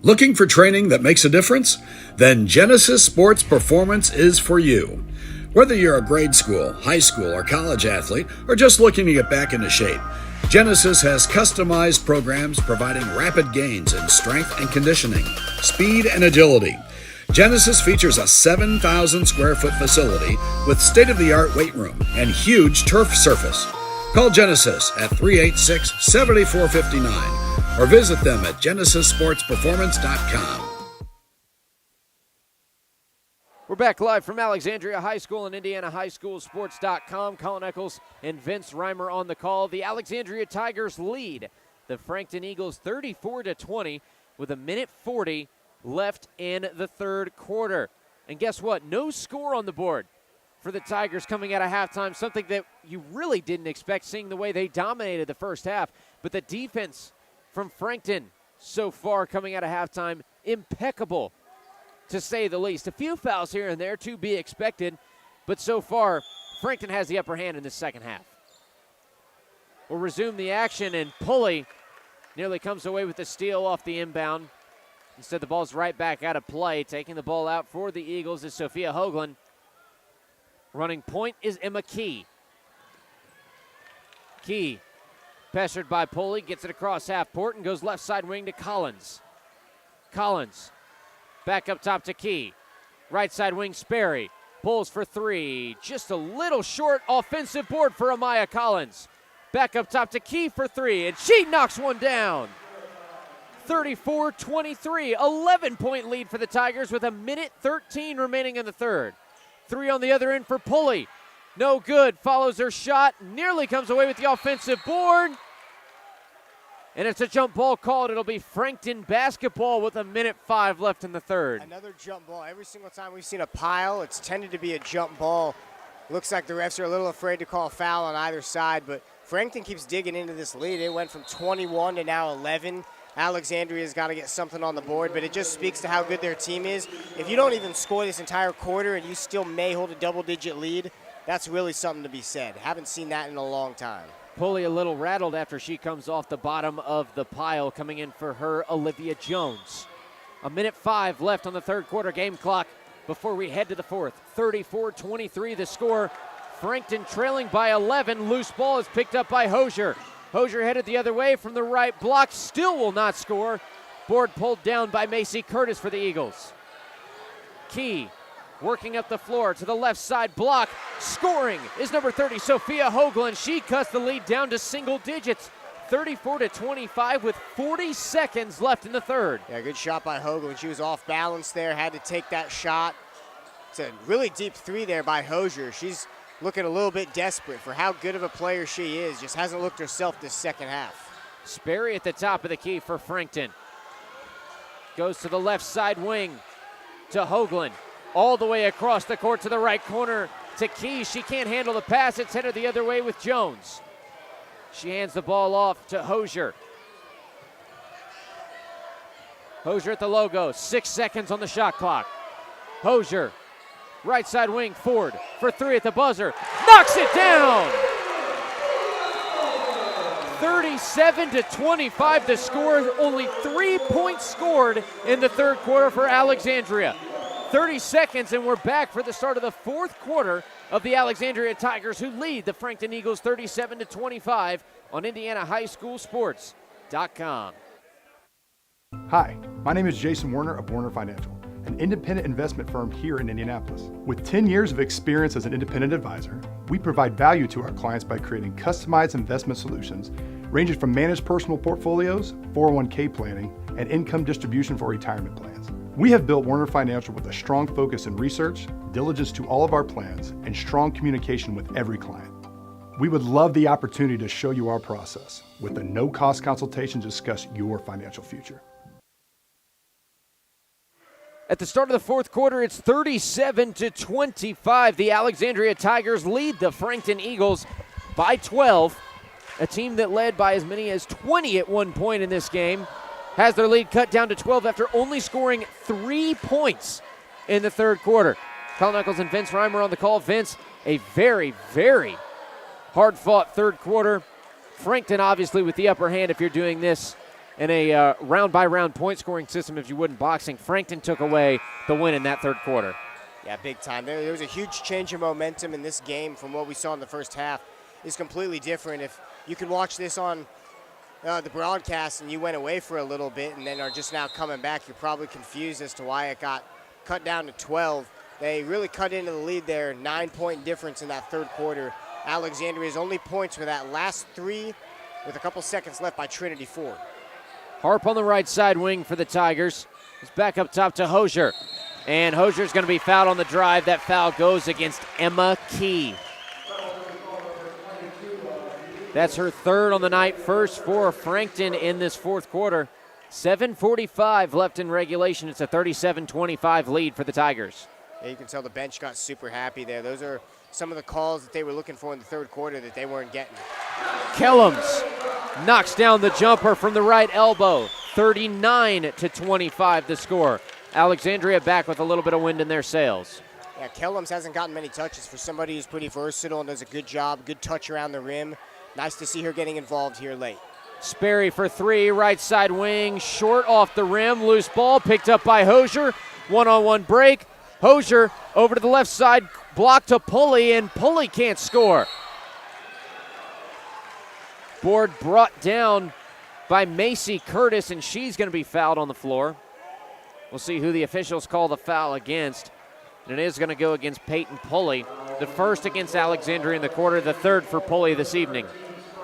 Looking for training that makes a difference? Then Genesis Sports Performance is for you. Whether you're a grade school, high school, or college athlete, or just looking to get back into shape, Genesis has customized programs providing rapid gains in strength and conditioning, speed and agility. Genesis features a 7,000 square foot facility with state-of-the-art weight room and huge turf surface. Call Genesis at 386-7459 or visit them at GenesisSportsPerformance.com. We're back live from Alexandria High School and IndianaHighSchoolSports.com. Colin Eccles and Vince Reimer on the call. The Alexandria Tigers lead the Frankton Eagles 34-20 with a minute 40 left in the third quarter. And guess what? No score on the board for the Tigers coming out of halftime, something that you really didn't expect, seeing the way they dominated the first half. But the defense from Frankton so far coming out of halftime, impeccable, to say the least. A few fouls here and there to be expected, but so far, Frankton has the upper hand in the second half. We'll resume the action, and Pulley nearly comes away with the steal off the inbound. Instead, the ball's right back out of play. Taking the ball out for the Eagles is Sophia Hoagland. Running point is Emma Key. Key, pestered by Pulley, gets it across half court and goes left side wing to Collins. Collins, back up top to Key. Right side wing, Sperry. Pulls for three. Just a little short. Offensive board for Amaya Collins. Back up top to Key for three, and she knocks one down. 34-23, 11-point lead for the Tigers with a minute 13 remaining in the third. Three on the other end for Pulley. No good. Follows her shot. Nearly comes away with the offensive board. And it's a jump ball called. It'll be Frankton basketball with a minute 5 left in the third. Another jump ball. Every single time we've seen a pile, it's tended to be a jump ball. Looks like the refs are a little afraid to call a foul on either side, but Frankton keeps digging into this lead. It went from 21 to now 11. Alexandria's got to get something on the board, but it just speaks to how good their team is. If you don't even score this entire quarter and you still may hold a double-digit lead, that's really something to be said. Haven't seen that in a long time. Pulley a little rattled after she comes off the bottom of the pile. Coming in for her, Olivia Jones. A minute 5 left on the third quarter game clock before we head to the fourth. 34-23 the score. Frankton trailing by 11. Loose ball is picked up by Hosier. Hosier headed the other way from the right block, still will not score. Board pulled down by Macy Curtis for the Eagles. Key working up the floor to the left side block. Scoring is number 30, Sophia Hoagland. She cuts the lead down to single digits, 34-25 with 40 seconds left in the third. Yeah, good shot by Hoagland. She was off balance there, had to take that shot. It's a really deep three there by Hosier. She's looking a little bit desperate for how good of a player she is. Just hasn't looked herself this second half. Sperry at the top of the key for Frankton. Goes to the left side wing to Hoagland. All the way across the court to the right corner to Key. She can't handle the pass. It's headed the other way with Jones. She hands the ball off to Hosier. Hosier at the logo. 6 seconds on the shot clock. Hosier, right side wing, Ford for three at the buzzer. Knocks it down! 37-25 the score. Only 3 points scored in the third quarter for Alexandria. 30 seconds and we're back for the start of the fourth quarter of the Alexandria Tigers, who lead the Frankton Eagles 37-25 on IndianaHighSchoolSports.com. Hi, my name is Jason Werner of Werner Financial, an independent investment firm here in Indianapolis. With 10 years of experience as an independent advisor, we provide value to our clients by creating customized investment solutions ranging from managed personal portfolios, 401k planning, and income distribution for retirement plans. We have built Werner Financial with a strong focus in research, diligence to all of our plans, and strong communication with every client. We would love the opportunity to show you our process with a no-cost consultation to discuss your financial future. At the start of the fourth quarter, it's 37-25. The Alexandria Tigers lead the Frankton Eagles by 12. A team that led by as many as 20 at one point in this game has their lead cut down to 12 after only scoring 3 points in the third quarter. Colin Eccles and Vince Reimer on the call. Vince, a very, very hard-fought third quarter. Frankton obviously with the upper hand if you're doing this in a round-by-round point-scoring system if you would in boxing. Frankton took away the win in that third quarter. Yeah, big time. There was a huge change in momentum in this game from what we saw in the first half. It's completely different. If you could watch this on the broadcast and you went away for a little bit and then are just now coming back, you're probably confused as to why it got cut down to 12. They really cut into the lead there, 9-point difference in that third quarter. Alexandria's only points were that last three with a couple seconds left by Trinity Ford. Harp on the right side wing for the Tigers. It's back up top to Hosier. And Hosier's going to be fouled on the drive. That foul goes against Emma Key. That's her third on the night, first for Frankton in this fourth quarter. 7:45 left in regulation. It's a 37-25 lead for the Tigers. Yeah, you can tell the bench got super happy there. Those are some of the calls that they were looking for in the third quarter that they weren't getting. Kellums knocks down the jumper from the right elbow. 39-25 the score. Alexandria back with a little bit of wind in their sails. Yeah, Kellums hasn't gotten many touches for somebody who's pretty versatile and does a good job, good touch around the rim. Nice to see her getting involved here late. Sperry for three, right side wing, short off the rim, loose ball picked up by Hosier. One-on-one break. Hosier over to the left side, block to Pulley, and Pulley can't score. Board brought down by Macy Curtis, and she's going to be fouled on the floor. We'll see who the officials call the foul against. And it is going to go against Peyton Pulley. The first against Alexandria in the quarter, the third for Pulley this evening.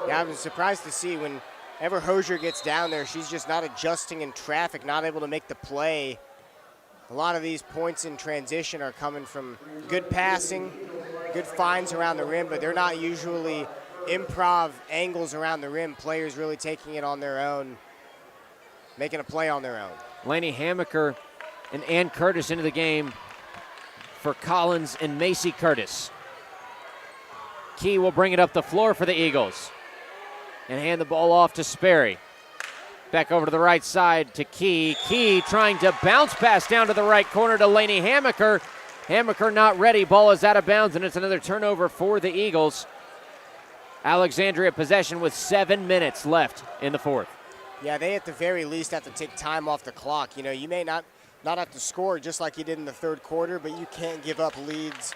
Yeah, I was surprised to see whenever Hosier gets down there, she's just not adjusting in traffic, not able to make the play. A lot of these points in transition are coming from good passing, good finds around the rim, but they're not usually improv angles around the rim. Players really taking it on their own, making a play on their own. Laney Hamaker and Ann Curtis into the game for Collins and Macy Curtis. Key will bring it up the floor for the Eagles and hand the ball off to Sperry. Back over to the right side to Key. Key trying to bounce pass down to the right corner to Laney Hamaker. Hamaker not ready. Ball is out of bounds, and it's another turnover for the Eagles. Alexandria possession with 7 minutes left in the fourth. Yeah, they at the very least have to take time off the clock. You may not have to score just like you did in the third quarter, but you can't give up leads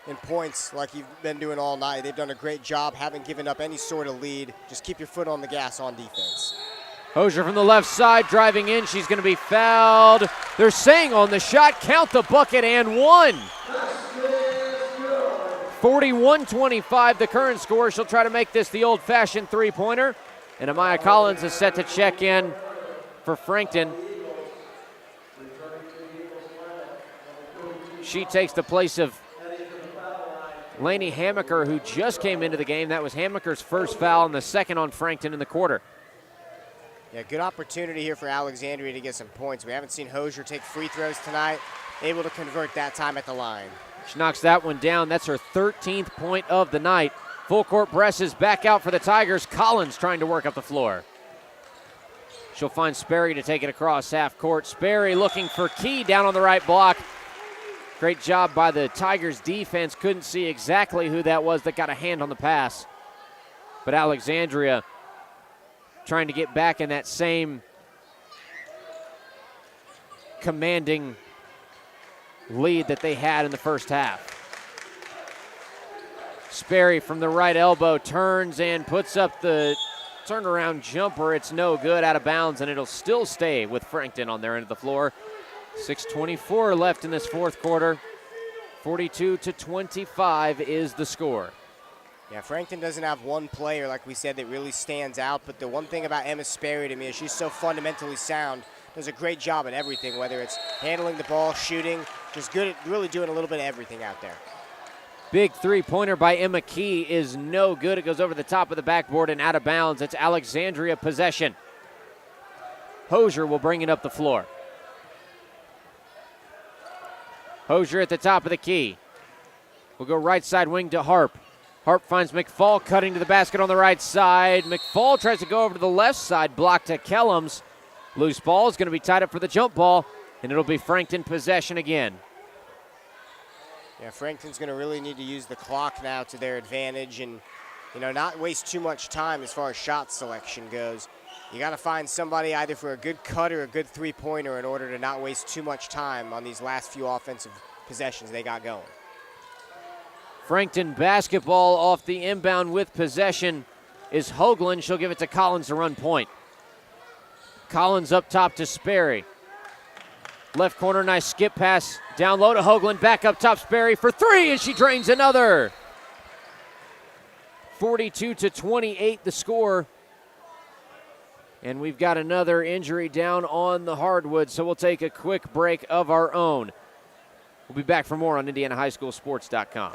in points like you've been doing all night. They've done a great job, haven't given up any sort of lead. Just keep your foot on the gas on defense. Hosier from the left side driving in. She's going to be fouled. They're saying on the shot, count the bucket and one. 41-25, the current score. She'll try to make this the old-fashioned three-pointer. And Amaya Collins is set to check in for Frankton. She takes the place of Lainey Hamaker, who just came into the game. That was Hamaker's first foul and the second on Frankton in the quarter. Yeah, good opportunity here for Alexandria to get some points. We haven't seen Hosier take free throws tonight. Able to convert that time at the line. She knocks that one down. That's her 13th point of the night. Full court press is back out for the Tigers. Collins trying to work up the floor. She'll find Sperry to take it across half court. Sperry looking for Key down on the right block. Great job by the Tigers defense. Couldn't see exactly who that was that got a hand on the pass. But Alexandria trying to get back in that same commanding lead that they had in the first half. Sperry from the right elbow turns and puts up the turnaround jumper. It's no good, out of bounds, and it'll still stay with Frankton on their end of the floor. 6:24 left in this fourth quarter. 42-25 is the score. Yeah, Frankton doesn't have one player, like we said, that really stands out. But the one thing about Emma Sperry to me is she's so fundamentally sound. Does a great job at everything, whether it's handling the ball, shooting, just good at really doing a little bit of everything out there. Big three-pointer by Emma Key is no good. It goes over the top of the backboard and out of bounds. It's Alexandria possession. Hosier will bring it up the floor. Hosier at the top of the key. We'll go right side wing to Harp. Harp finds McFall cutting to the basket on the right side. McFall tries to go over to the left side, blocked to Kellums. Loose ball is going to be tied up for the jump ball, and it'll be Frankton possession again. Yeah, Frankton's going to really need to use the clock now to their advantage and, not waste too much time as far as shot selection goes. You got to find somebody either for a good cut or a good three-pointer in order to not waste too much time on these last few offensive possessions they got going. Frankton basketball off the inbound with possession is Hoagland. She'll give it to Collins to run point. Collins up top to Sperry. Left corner, nice skip pass. Down low to Hoagland, back up top Sperry for three, and she drains another. 42-28 the score. And we've got another injury down on the hardwood, so we'll take a quick break of our own. We'll be back for more on IndianaHighSchoolSports.com.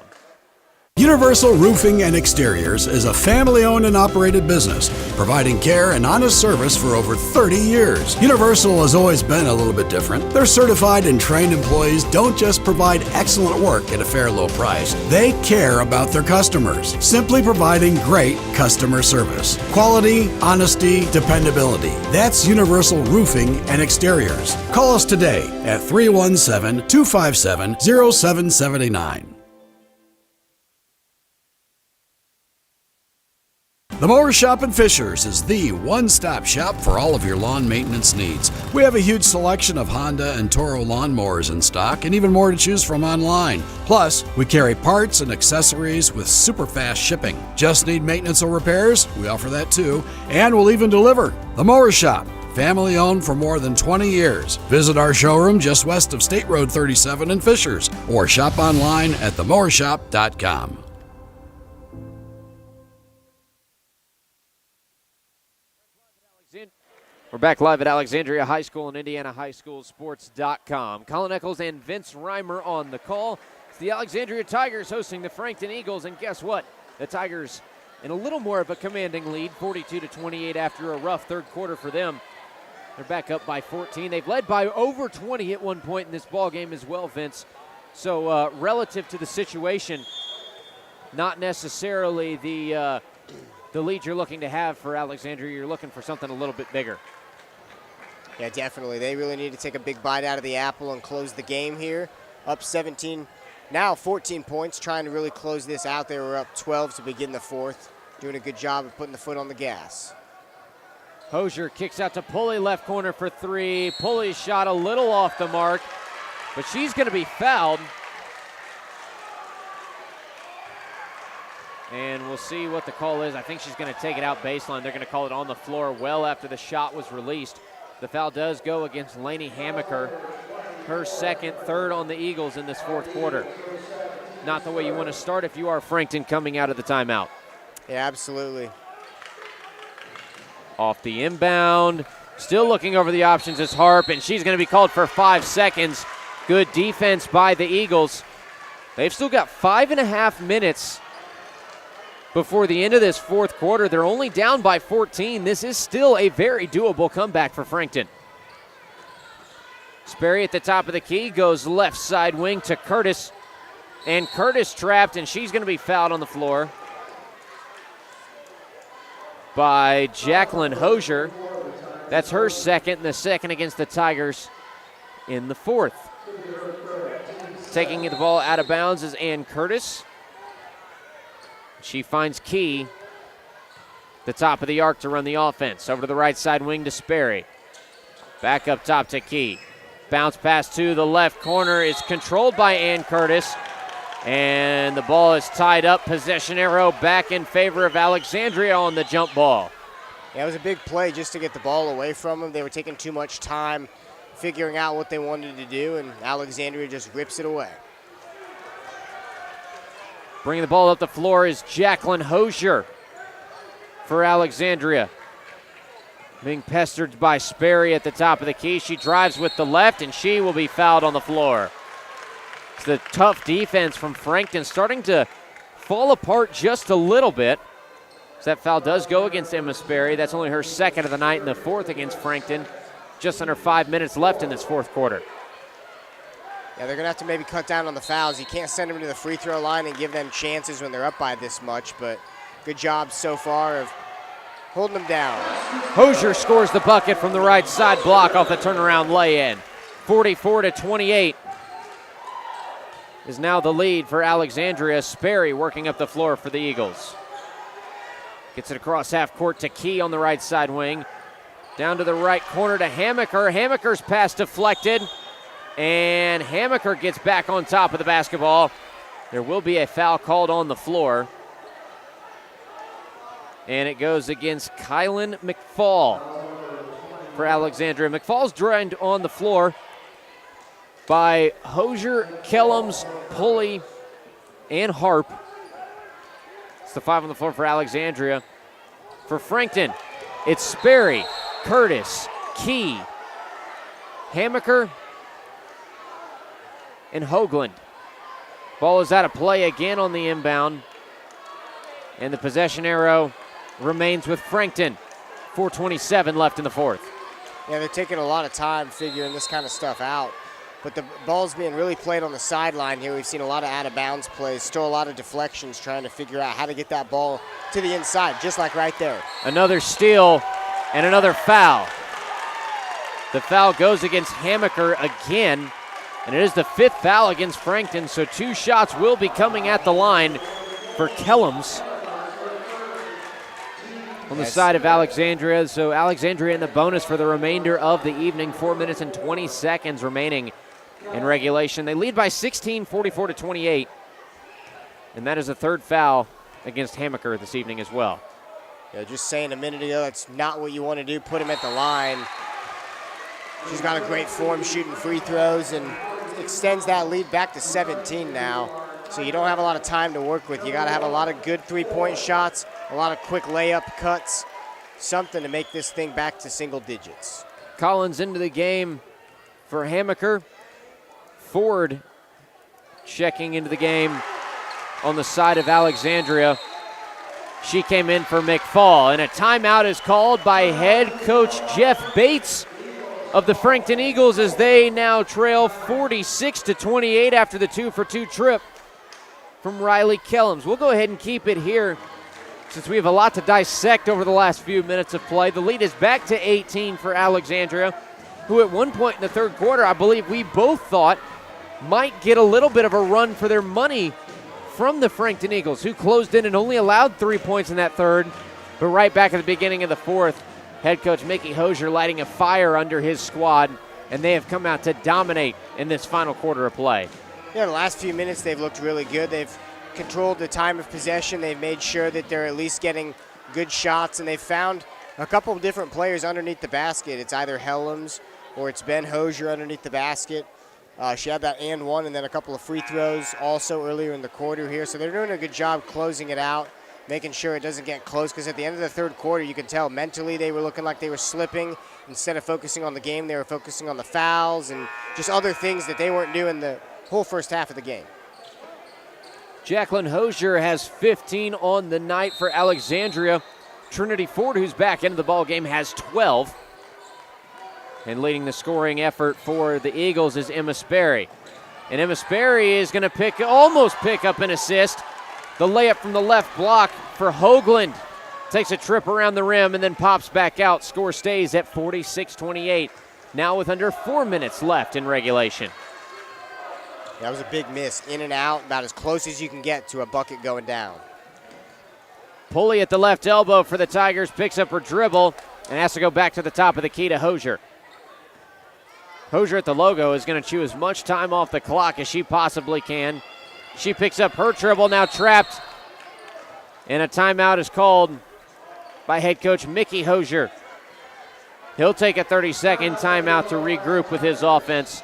Universal Roofing and Exteriors is a family-owned and operated business, providing care and honest service for over 30 years. Universal has always been a little bit different. Their certified and trained employees don't just provide excellent work at a fair low price. They care about their customers, simply providing great customer service. Quality, honesty, dependability. That's Universal Roofing and Exteriors. Call us today at 317-257-0779. The Mower Shop in Fishers is the one-stop shop for all of your lawn maintenance needs. We have a huge selection of Honda and Toro lawnmowers in stock and even more to choose from online. Plus, we carry parts and accessories with super fast shipping. Just need maintenance or repairs? We offer that too, and we'll even deliver. The Mower Shop, family owned for more than 20 years. Visit our showroom just west of State Road 37 in Fishers or shop online at themowershop.com. We're back live at Alexandria High School and IndianaHighSchoolSports.com. Colin Eccles and Vince Reimer on the call. It's the Alexandria Tigers hosting the Frankton Eagles, and guess what? The Tigers in a little more of a commanding lead, 42-28 after a rough third quarter for them. They're back up by 14. They've led by over 20 at one point in this ball game as well, Vince. So relative to the situation, not necessarily the lead you're looking to have for Alexandria. You're looking for something a little bit bigger. Yeah, definitely. They really need to take a big bite out of the apple and close the game here. Up 17, now 14 points, trying to really close this out. They were up 12 to begin the fourth. Doing a good job of putting the foot on the gas. Hosier kicks out to Pulley, left corner for three. Pulley's shot a little off the mark, but she's going to be fouled. And we'll see what the call is. I think she's going to take it out baseline. They're going to call it on the floor well after the shot was released. The foul does go against Lainey Hammaker, her second, third on the Eagles in this fourth quarter. Not the way you want to start if you are Frankton coming out of the timeout. Yeah, absolutely. Off the inbound. Still looking over the options is Harp, and she's going to be called for 5 seconds. Good defense by the Eagles. They've still got 5.5 minutes before the end of this fourth quarter. They're only down by 14. This is still a very doable comeback for Frankton. Sperry at the top of the key goes left side wing to Curtis. And Curtis trapped, and she's going to be fouled on the floor by Jacqueline Hosier. That's her second, and the second against the Tigers in the fourth. Taking the ball out of bounds is Ann Curtis. She finds Key, the top of the arc, to run the offense. Over to the right side wing to Sperry. Back up top to Key. Bounce pass to the left corner is controlled by Ann Curtis. And the ball is tied up. Possession arrow back in favor of Alexandria on the jump ball. Yeah, it was a big play just to get the ball away from them. They were taking too much time figuring out what they wanted to do, and Alexandria just rips it away. Bringing the ball up the floor is Jacqueline Hosier for Alexandria. Being pestered by Sperry at the top of the key. She drives with the left, and she will be fouled on the floor. It's the tough defense from Frankton starting to fall apart just a little bit. So that foul does go against Emma Sperry. That's only her second of the night, and the fourth against Frankton. Just under 5 minutes left in this fourth quarter. Yeah, they're going to have to maybe cut down on the fouls. You can't send them to the free throw line and give them chances when they're up by this much, but good job so far of holding them down. Hosier scores the bucket from the right side block off the turnaround lay-in. 44-28 is now the lead for Alexandria. Sperry working up the floor for the Eagles. Gets it across half court to Key on the right side wing. Down to the right corner to Hammaker. Hammaker's pass deflected, and Hammaker gets back on top of the basketball. There will be a foul called on the floor, and it goes against Kylan McFall for Alexandria. McFall's drained on the floor by Hosier, Kellums, Pulley, and Harp. It's the 5 on the floor for Alexandria. For Frankton, it's Sperry, Curtis, Key, Hammaker, and Hoagland. Ball is out of play again on the inbound, and the possession arrow remains with Frankton. 4:27 left in the fourth. Yeah, they're taking a lot of time figuring this kind of stuff out, but the ball's being really played on the sideline here. We've seen a lot of out-of-bounds plays, still a lot of deflections, trying to figure out how to get that ball to the inside, just like right there. Another steal and another foul. The foul goes against Hammaker again, and it is the 5th foul against Frankton, so 2 shots will be coming at the line for Kellums on the side of Alexandria. So Alexandria in the bonus for the remainder of the evening. 4 minutes and 20 seconds remaining in regulation. They lead by 16, 44-28, and that is the 3rd foul against Hammaker this evening as well. Yeah, just saying a minute ago, that's not what you want to do. Put him at the line. She's got a great form shooting free throws and extends that lead back to 17 now. So you don't have a lot of time to work with. You got to have a lot of good three-point shots, a lot of quick layup cuts, something to make this thing back to single digits. Collins into the game for Hammaker. Ford checking into the game on the side of Alexandria. She came in for McFall, and a timeout is called by head coach Jeff Bates of the Frankton Eagles as they now trail 46-28 after the 2-for-2 trip from Riley Kellums. We'll go ahead and keep it here since we have a lot to dissect over the last few minutes of play. The lead is back to 18 for Alexandria, who at one point in the third quarter, I believe we both thought might get a little bit of a run for their money from the Frankton Eagles, who closed in and only allowed 3 points in that third. But right back at the beginning of the fourth, head coach Mickey Hosier lighting a fire under his squad, and they have come out to dominate in this final quarter of play. Yeah, the last few minutes they've looked really good. They've controlled the time of possession. They've made sure that they're at least getting good shots, and they've found a couple of different players underneath the basket. It's either Helms or it's Ben Hosier underneath the basket. She had that and one, and then a couple of free throws also earlier in the quarter here. So they're doing a good job closing it out, making sure it doesn't get close, because at the end of the third quarter, you can tell mentally they were looking like they were slipping. Instead of focusing on the game, they were focusing on the fouls and just other things that they weren't doing the whole first half of the game. Jacqueline Hosier has 15 on the night for Alexandria. Trinity Ford, who's back into the ball game, has 12. And leading the scoring effort for the Eagles is Emma Sperry. And Emma Sperry is going to almost pick up an assist. The layup from the left block for Hoagland. Takes a trip around the rim and then pops back out. Score stays at 46-28. Now with under 4 minutes left in regulation. That was a big miss. In and out, about as close as you can get to a bucket going down. Pulley at the left elbow for the Tigers. Picks up her dribble and has to go back to the top of the key to Hosier. Hosier at the logo is going to chew as much time off the clock as she possibly can. She picks up her dribble, now trapped. And a timeout is called by head coach Mickey Hosier. He'll take a 30-second timeout to regroup with his offense.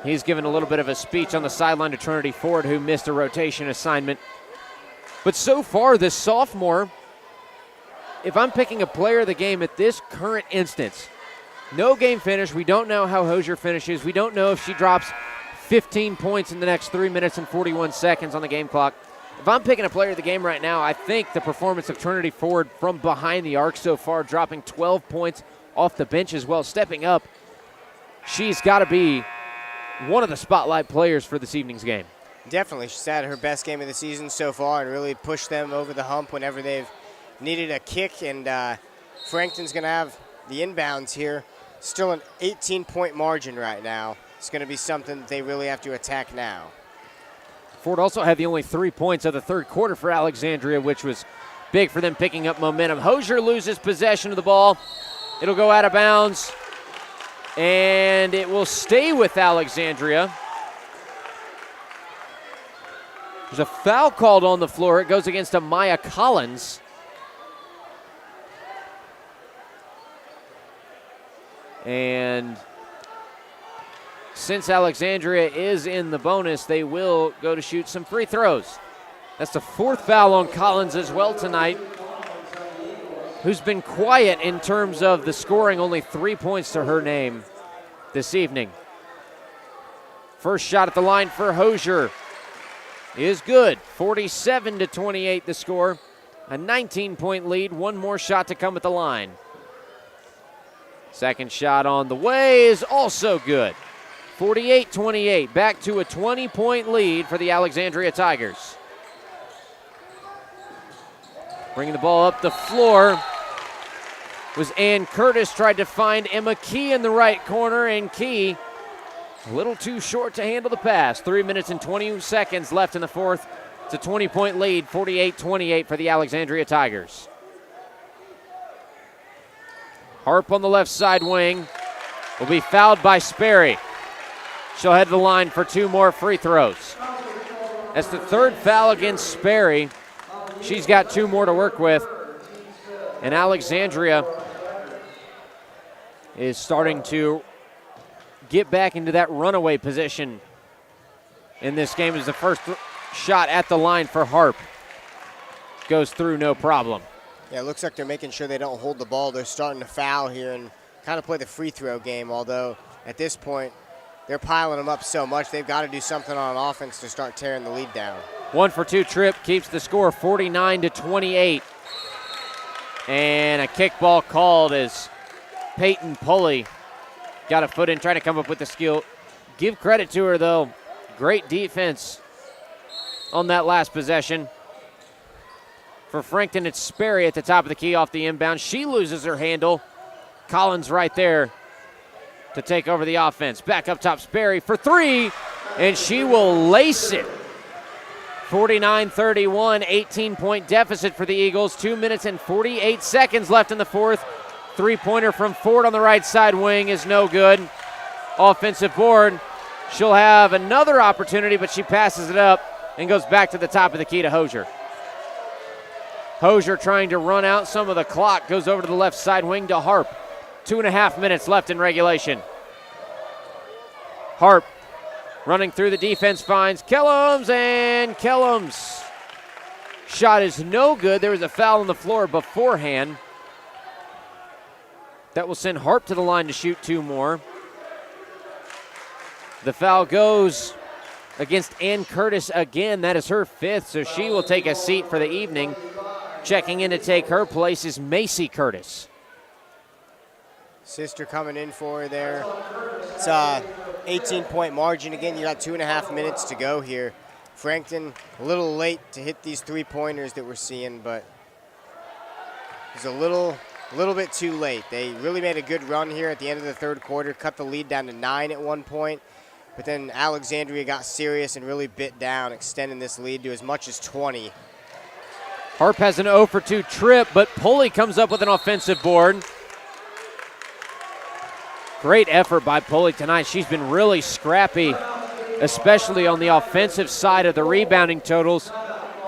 He's given a little bit of a speech on the sideline to Trinity Ford, who missed a rotation assignment. But so far, this sophomore, if I'm picking a player of the game at this current instance, no game finish. We don't know how Hosier finishes. We don't know if she drops 15 points in the next 3 minutes and 41 seconds on the game clock. If I'm picking a player of the game right now, I think the performance of Trinity Ford from behind the arc so far, dropping 12 points off the bench as well, stepping up. She's got to be one of the spotlight players for this evening's game. Definitely. She's had her best game of the season so far and really pushed them over the hump whenever they've needed a kick. And Frankton's going to have the inbounds here. Still an 18-point margin right now. It's going to be something that they really have to attack now. Ford also had the only 3 points of the third quarter for Alexandria, which was big for them picking up momentum. Hosier loses possession of the ball. It'll go out of bounds, and it will stay with Alexandria. There's a foul called on the floor. It goes against Amaya Collins. And since Alexandria is in the bonus, they will go to shoot some free throws. That's the fourth foul on Collins as well tonight, who's been quiet in terms of the scoring, only 3 points to her name this evening. First shot at the line for Hosier is good. 47-28 the score. A 19-point lead, one more shot to come at the line. Second shot on the way is also good. 48-28, back to a 20-point lead for the Alexandria Tigers. Bringing the ball up the floor was Ann Curtis, tried to find Emma Key in the right corner, and Key a little too short to handle the pass. 3 minutes and 20 seconds left in the fourth. It's a 20-point lead, 48-28 for the Alexandria Tigers. Harp on the left side wing will be fouled by Sperry. She'll head to the line for 2 more free throws. That's the third foul against Sperry. She's got 2 more to work with. And Alexandria is starting to get back into that runaway position in this game as the first shot at the line for Harp goes through no problem. Yeah, it looks like they're making sure they don't hold the ball. They're starting to foul here and kind of play the free throw game, although at this point they're piling them up so much they've got to do something on offense to start tearing the lead down. 1-for-2 trip keeps the score 49-28. And a kickball called as Peyton Pulley got a foot in, trying to come up with the skill. Give credit to her, though. Great defense on that last possession. For Frankton, it's Sperry at the top of the key off the inbound. She loses her handle. Collins right there to take over the offense. Back up top, Sperry for 3, and she will lace it. 49-31, 18-point deficit for the Eagles. 2 minutes and 48 seconds left in the fourth. Three-pointer from Ford on the right side wing is no good. Offensive board She'll have another opportunity, but she passes it up and goes back to the top of the key to Hosier. Hosier trying to run out some of the clock, goes over to the left side wing to Harp. 2.5 minutes left in regulation. Harp running through the defense, finds Kellums, and Kellums' shot is no good. There was a foul on the floor beforehand. That will send Harp to the line to shoot 2 more. The foul goes against Ann Curtis again. That is her 5th, so she will take a seat for the evening. Checking in to take her place is Macy Curtis. Sister coming in for her there. It's a 18-point margin. Again, you got 2.5 minutes to go here. Frankton a little late to hit these 3-pointers that we're seeing, but it's a little bit too late. They really made a good run here at the end of the third quarter, cut the lead down to 9 at one point, but then Alexandria got serious and really bit down, extending this lead to as much as 20. Harp has an 0 for 2 trip, but Pulley comes up with an offensive board. Great effort by Pulley tonight. She's been really scrappy, especially on the offensive side of the rebounding totals.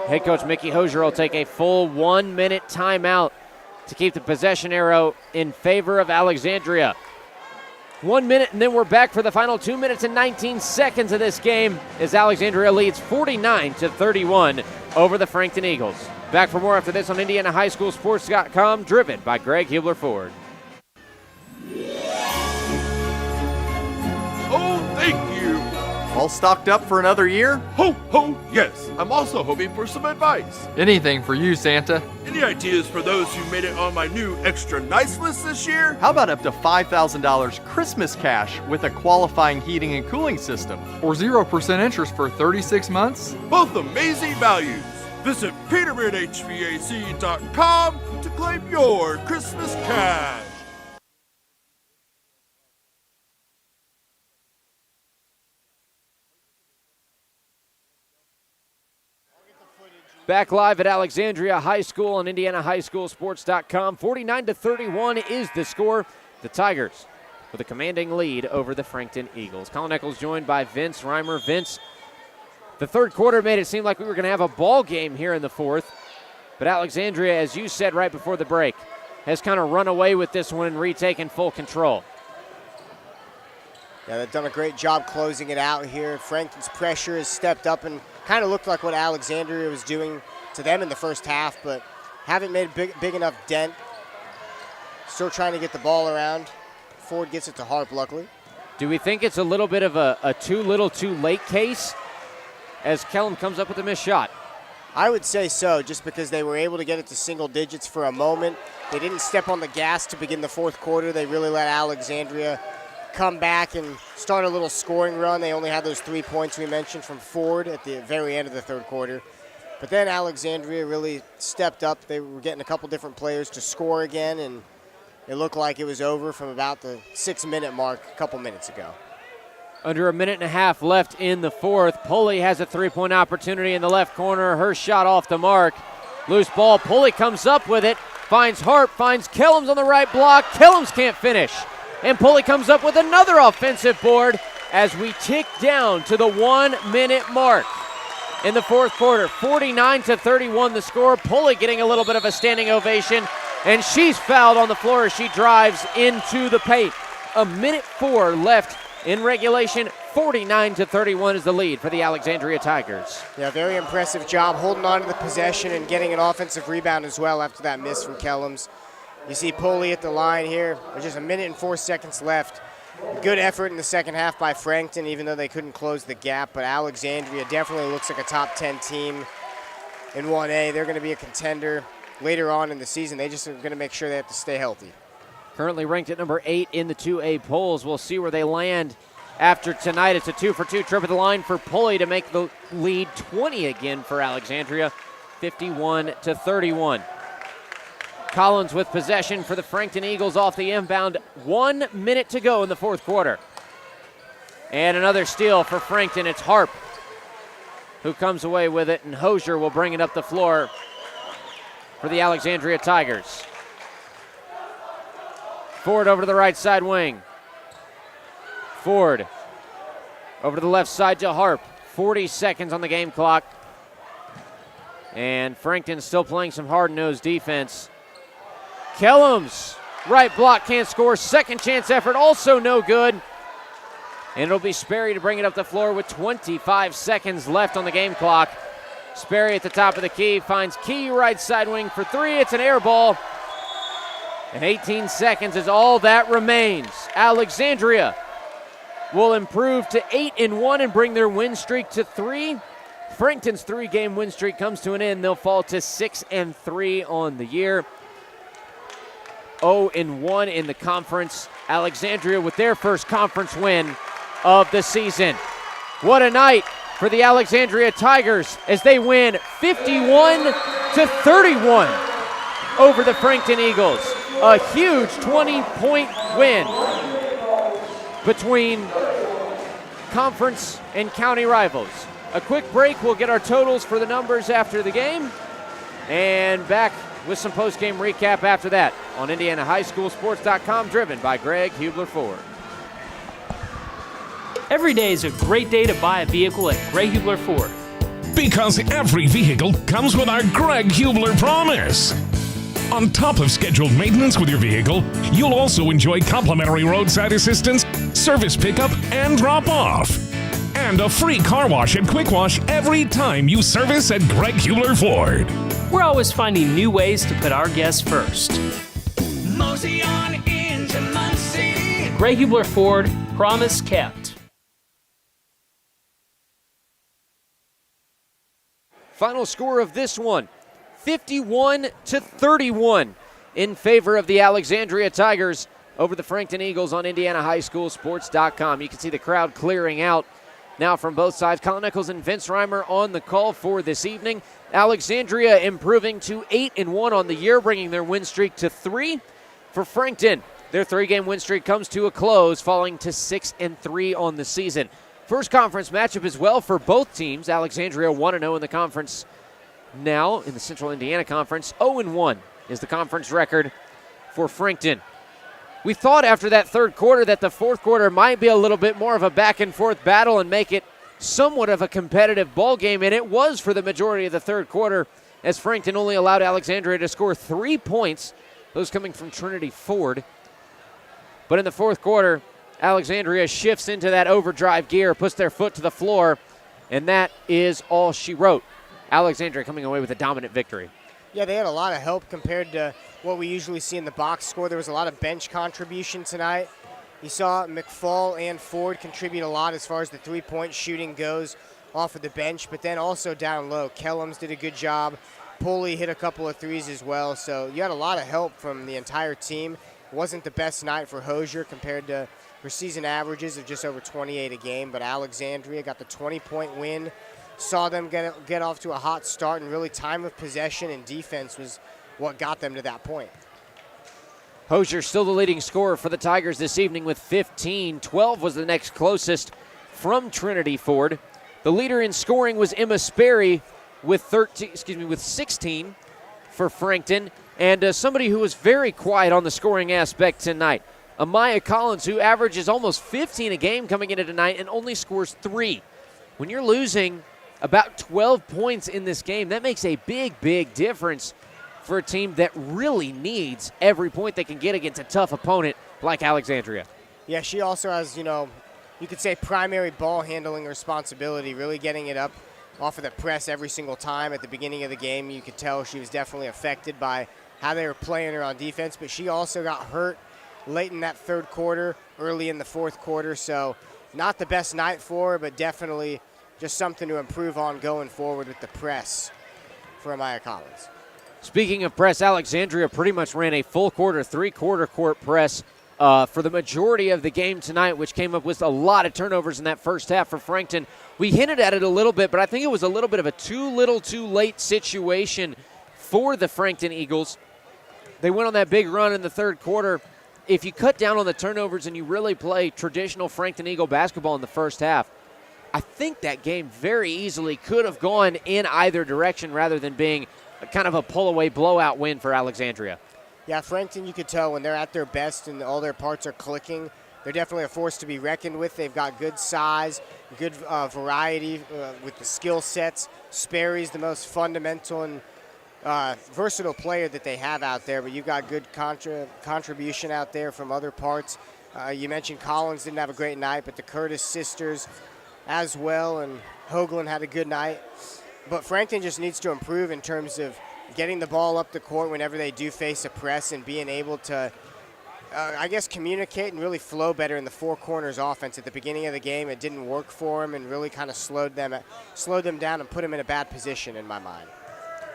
Head coach Mickey Hosier will take a full 1-minute timeout to keep the possession arrow in favor of Alexandria. 1 minute, and then we're back for the final 2 minutes and 19 seconds of this game as Alexandria leads 49-31 over the Frankton Eagles. Back for more after this on IndianaHighSchoolSports.com, driven by Greg Hubler Ford. Oh, thank you. All stocked up for another year? Ho, ho, yes. I'm also hoping for some advice. Anything for you, Santa. Any ideas for those who made it on my new extra nice list this year? How about up to $5,000 Christmas cash with a qualifying heating and cooling system? Or 0% interest for 36 months? Both amazing values. Visit petermanhvac.com to claim your Christmas cash. Back live at Alexandria High School on IndianaHighSchoolSports.com. 49-31 is the score. The Tigers with a commanding lead over the Frankton Eagles. Colin Eccles joined by Vince Reimer. Vince, the third quarter made it seem like we were going to have a ball game here in the fourth. But Alexandria, as you said right before the break, has kind of run away with this one and retaken full control. Yeah, they've done a great job closing it out here. Frankton's pressure has stepped up and kind of looked like what Alexandria was doing to them in the first half, but haven't made a big enough dent. Still trying to get the ball around. Ford gets it to Harp, luckily. Do we think it's a little bit of a too little, too late case as Kellum comes up with a missed shot? I would say so, just because they were able to get it to single digits for a moment. They didn't step on the gas to begin the fourth quarter. They really let Alexandria come back and start a little scoring run. They only had those 3 points we mentioned from Ford at the very end of the third quarter. But then Alexandria really stepped up. They were getting a couple different players to score again, and it looked like it was over from about the 6-minute mark a couple minutes ago. Under a minute and a half left in the fourth. Pulley has a three-point opportunity in the left corner. Her shot off the mark. Loose ball. Pulley comes up with it. Finds Harp. Finds Kellums on the right block. Kellums can't finish. And Pulley comes up with another offensive board as we tick down to the 1-minute mark in the fourth quarter. 49-31 the score. Pulley getting a little bit of a standing ovation, and she's fouled on the floor as she drives into the paint. 1:04 left in regulation. 49-31 is the lead for the Alexandria Tigers. Yeah, very impressive job holding on to the possession and getting an offensive rebound as well after that miss from Kellums. You see Pulley at the line here. There's just 1:04 left. Good effort in the second half by Frankton, even though they couldn't close the gap. But Alexandria definitely looks like a top 10 team in 1A. They're going to be a contender later on in the season. They just are going to make sure they have to stay healthy. Currently ranked at number 8 in the 2A polls. We'll see where they land after tonight. It's a 2-for-2 trip at the line for Pulley to make the lead 20 again for Alexandria. 51-31. Collins with possession for the Frankton Eagles off the inbound. 1 minute to go in the fourth quarter. And another steal for Frankton. It's Harp who comes away with it, and Hosier will bring it up the floor for the Alexandria Tigers. Ford over to the right side wing. Ford Over to the left side to Harp. 40 seconds on the game clock. And Frankton still playing some hard-nosed defense. Kellums, right block, can't score. Second chance effort, also no good. And it'll be Sperry to bring it up the floor with 25 seconds left on the game clock. Sperry at the top of the key, finds Key right side wing for three. It's an air ball. And 18 seconds is all that remains. Alexandria will improve to 8-1 and bring their win streak to 3. Frankton's 3-game win streak comes to an end. They'll fall to 6-3 on the year. 0-1 in the conference. Alexandria with their first conference win of the season. What a night for the Alexandria Tigers as they win 51-31 over the Frankton Eagles. A huge 20-point win between conference and county rivals. A quick break. We'll get our totals for the numbers after the game. And back with some post-game recap after that on IndianaHighSchoolSports.com, driven by Greg Hubler Ford. Every day is a great day to buy a vehicle at Greg Hubler Ford. Because every vehicle comes with our Greg Hubler promise. On top of scheduled maintenance with your vehicle, you'll also enjoy complimentary roadside assistance, service pickup, and drop-off. And a free car wash and quick wash every time you service at Greg Hubler Ford. We're always finding new ways to put our guests first. Mosey on into Muncie. Greg Hubler Ford, promise kept. Final score of this one, 51-31 in favor of the Alexandria Tigers over the Frankton Eagles on IndianaHighSchoolSports.com. You can see the crowd clearing out now from both sides. Colin Nichols and Vince Reimer on the call for this evening. Alexandria improving to 8-1 on the year, bringing their win streak to 3. For Frankton, their 3-game win streak comes to a close, falling to 6-3 on the season. First conference matchup as well for both teams. Alexandria 1-0 in the conference now in the Central Indiana Conference. 0-1 is the conference record for Frankton. We thought after that third quarter that the fourth quarter might be a little bit more of a back-and-forth battle and make it somewhat of a competitive ball game, and it was for the majority of the third quarter as Frankton only allowed Alexandria to score 3 points, those coming from Trinity Ford. But in the fourth quarter, Alexandria shifts into that overdrive gear, puts their foot to the floor, and that is all she wrote. Alexandria coming away with a dominant victory. Yeah, they had a lot of help compared to what we usually see in the box score. There was a lot of bench contribution tonight. You saw McFall and Ford contribute a lot as far as the three-point shooting goes off of the bench, but then also down low. Kellums did a good job. Pulley hit a couple of threes as well. So you had a lot of help from the entire team. It wasn't the best night for Hosier compared to her season averages of just over 28 a game, but Alexandria got the 20-point win. Saw them get off to a hot start, and really time of possession and defense was what got them to that point. Hosier still the leading scorer for the Tigers this evening with 15. 12 was the next closest from Trinity Ford. The leader in scoring was Emma Sperry with 16 for Frankton, and somebody who was very quiet on the scoring aspect tonight, Amaya Collins, who averages almost 15 a game coming into tonight and only scores 3. When you're losing about 12 points in this game, that makes a big, big difference for a team that really needs every point they can get against a tough opponent like Alexandria. Yeah, she also has, you could say primary ball handling responsibility, really getting it up off of the press every single time. At the beginning of the game, you could tell she was definitely affected by how they were playing her on defense, but she also got hurt late in that third quarter, early in the fourth quarter, so not the best night for her, but definitely just something to improve on going forward with the press for Amaya Collins. Speaking of press, Alexandria pretty much ran a full quarter, three-quarter court press for the majority of the game tonight, which came up with a lot of turnovers in that first half for Frankton. We hinted at it a little bit, but I think it was a little bit of a too little too late situation for the Frankton Eagles. They went on that big run in the third quarter. If you cut down on the turnovers and you really play traditional Frankton Eagle basketball in the first half, I think that game very easily could have gone in either direction rather than being kind of a pull-away blowout win for Alexandria. Yeah, Frankton, you could tell when they're at their best and all their parts are clicking, they're definitely a force to be reckoned with. They've got good size, good variety with the skill sets. Sperry's the most fundamental and versatile player that they have out there, but you've got good contribution out there from other parts. You mentioned Collins didn't have a great night, but the Curtis sisters as well, and Hoagland had a good night. But Frankton just needs to improve in terms of getting the ball up the court whenever they do face a press and being able to, communicate and really flow better in the four corners offense. At the beginning of the game, it didn't work for them and really kind of slowed them down and put them in a bad position in my mind.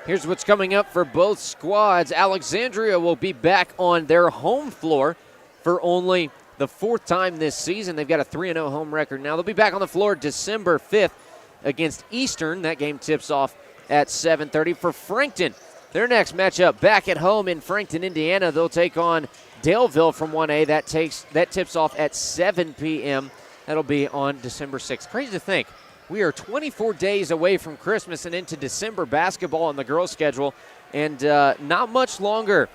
Here's what's coming up for both squads. Alexandria will be back on their home floor for only the fourth time this season. They've got a 3-0 home record now. They'll be back on the floor December 5th against Eastern. That game tips off at 7:30. For Frankton, their next matchup back at home in Frankton, Indiana. They'll take on Daleville from 1A. That tips off at 7 p.m. That'll be on December 6th. Crazy to think. We are 24 days away from Christmas and into December basketball on the girls' schedule, and not much longer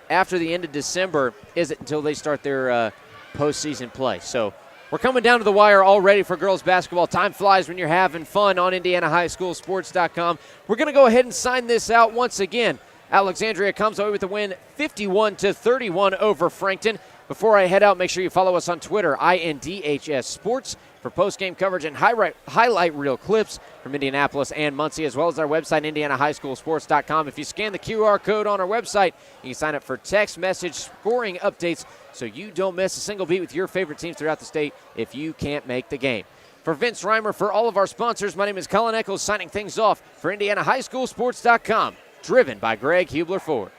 after the end of December is it until they start their postseason play. So we're coming down to the wire already for girls basketball. Time flies when you're having fun on IndianaHighSchoolSports.com. We're going to go ahead and sign this out once again. Alexandria comes away with the win 51-31 over Frankton. Before I head out, make sure you follow us on Twitter, INDHS Sports, for post-game coverage and highlight reel clips from Indianapolis and Muncie, as well as our website, IndianaHighSchoolSports.com. If you scan the QR code on our website, you can sign up for text message scoring updates so you don't miss a single beat with your favorite teams throughout the state if you can't make the game. For Vince Reimer, for all of our sponsors, my name is Colin Echols, signing things off for IndianaHighSchoolSports.com, driven by Greg Hubler Ford.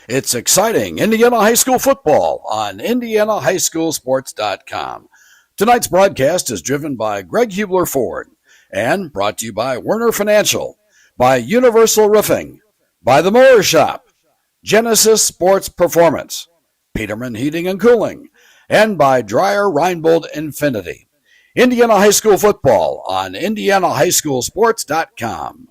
It's exciting Indiana High School football on IndianaHighSchoolSports.com. Tonight's broadcast is driven by Greg Hubler Ford and brought to you by Werner Financial, by Universal Roofing, by the Mower Shop, Genesis Sports Performance, Peterman Heating and Cooling, and by Dreyer Reinbold Infinity. Indiana High School football on IndianaHighSchoolSports.com.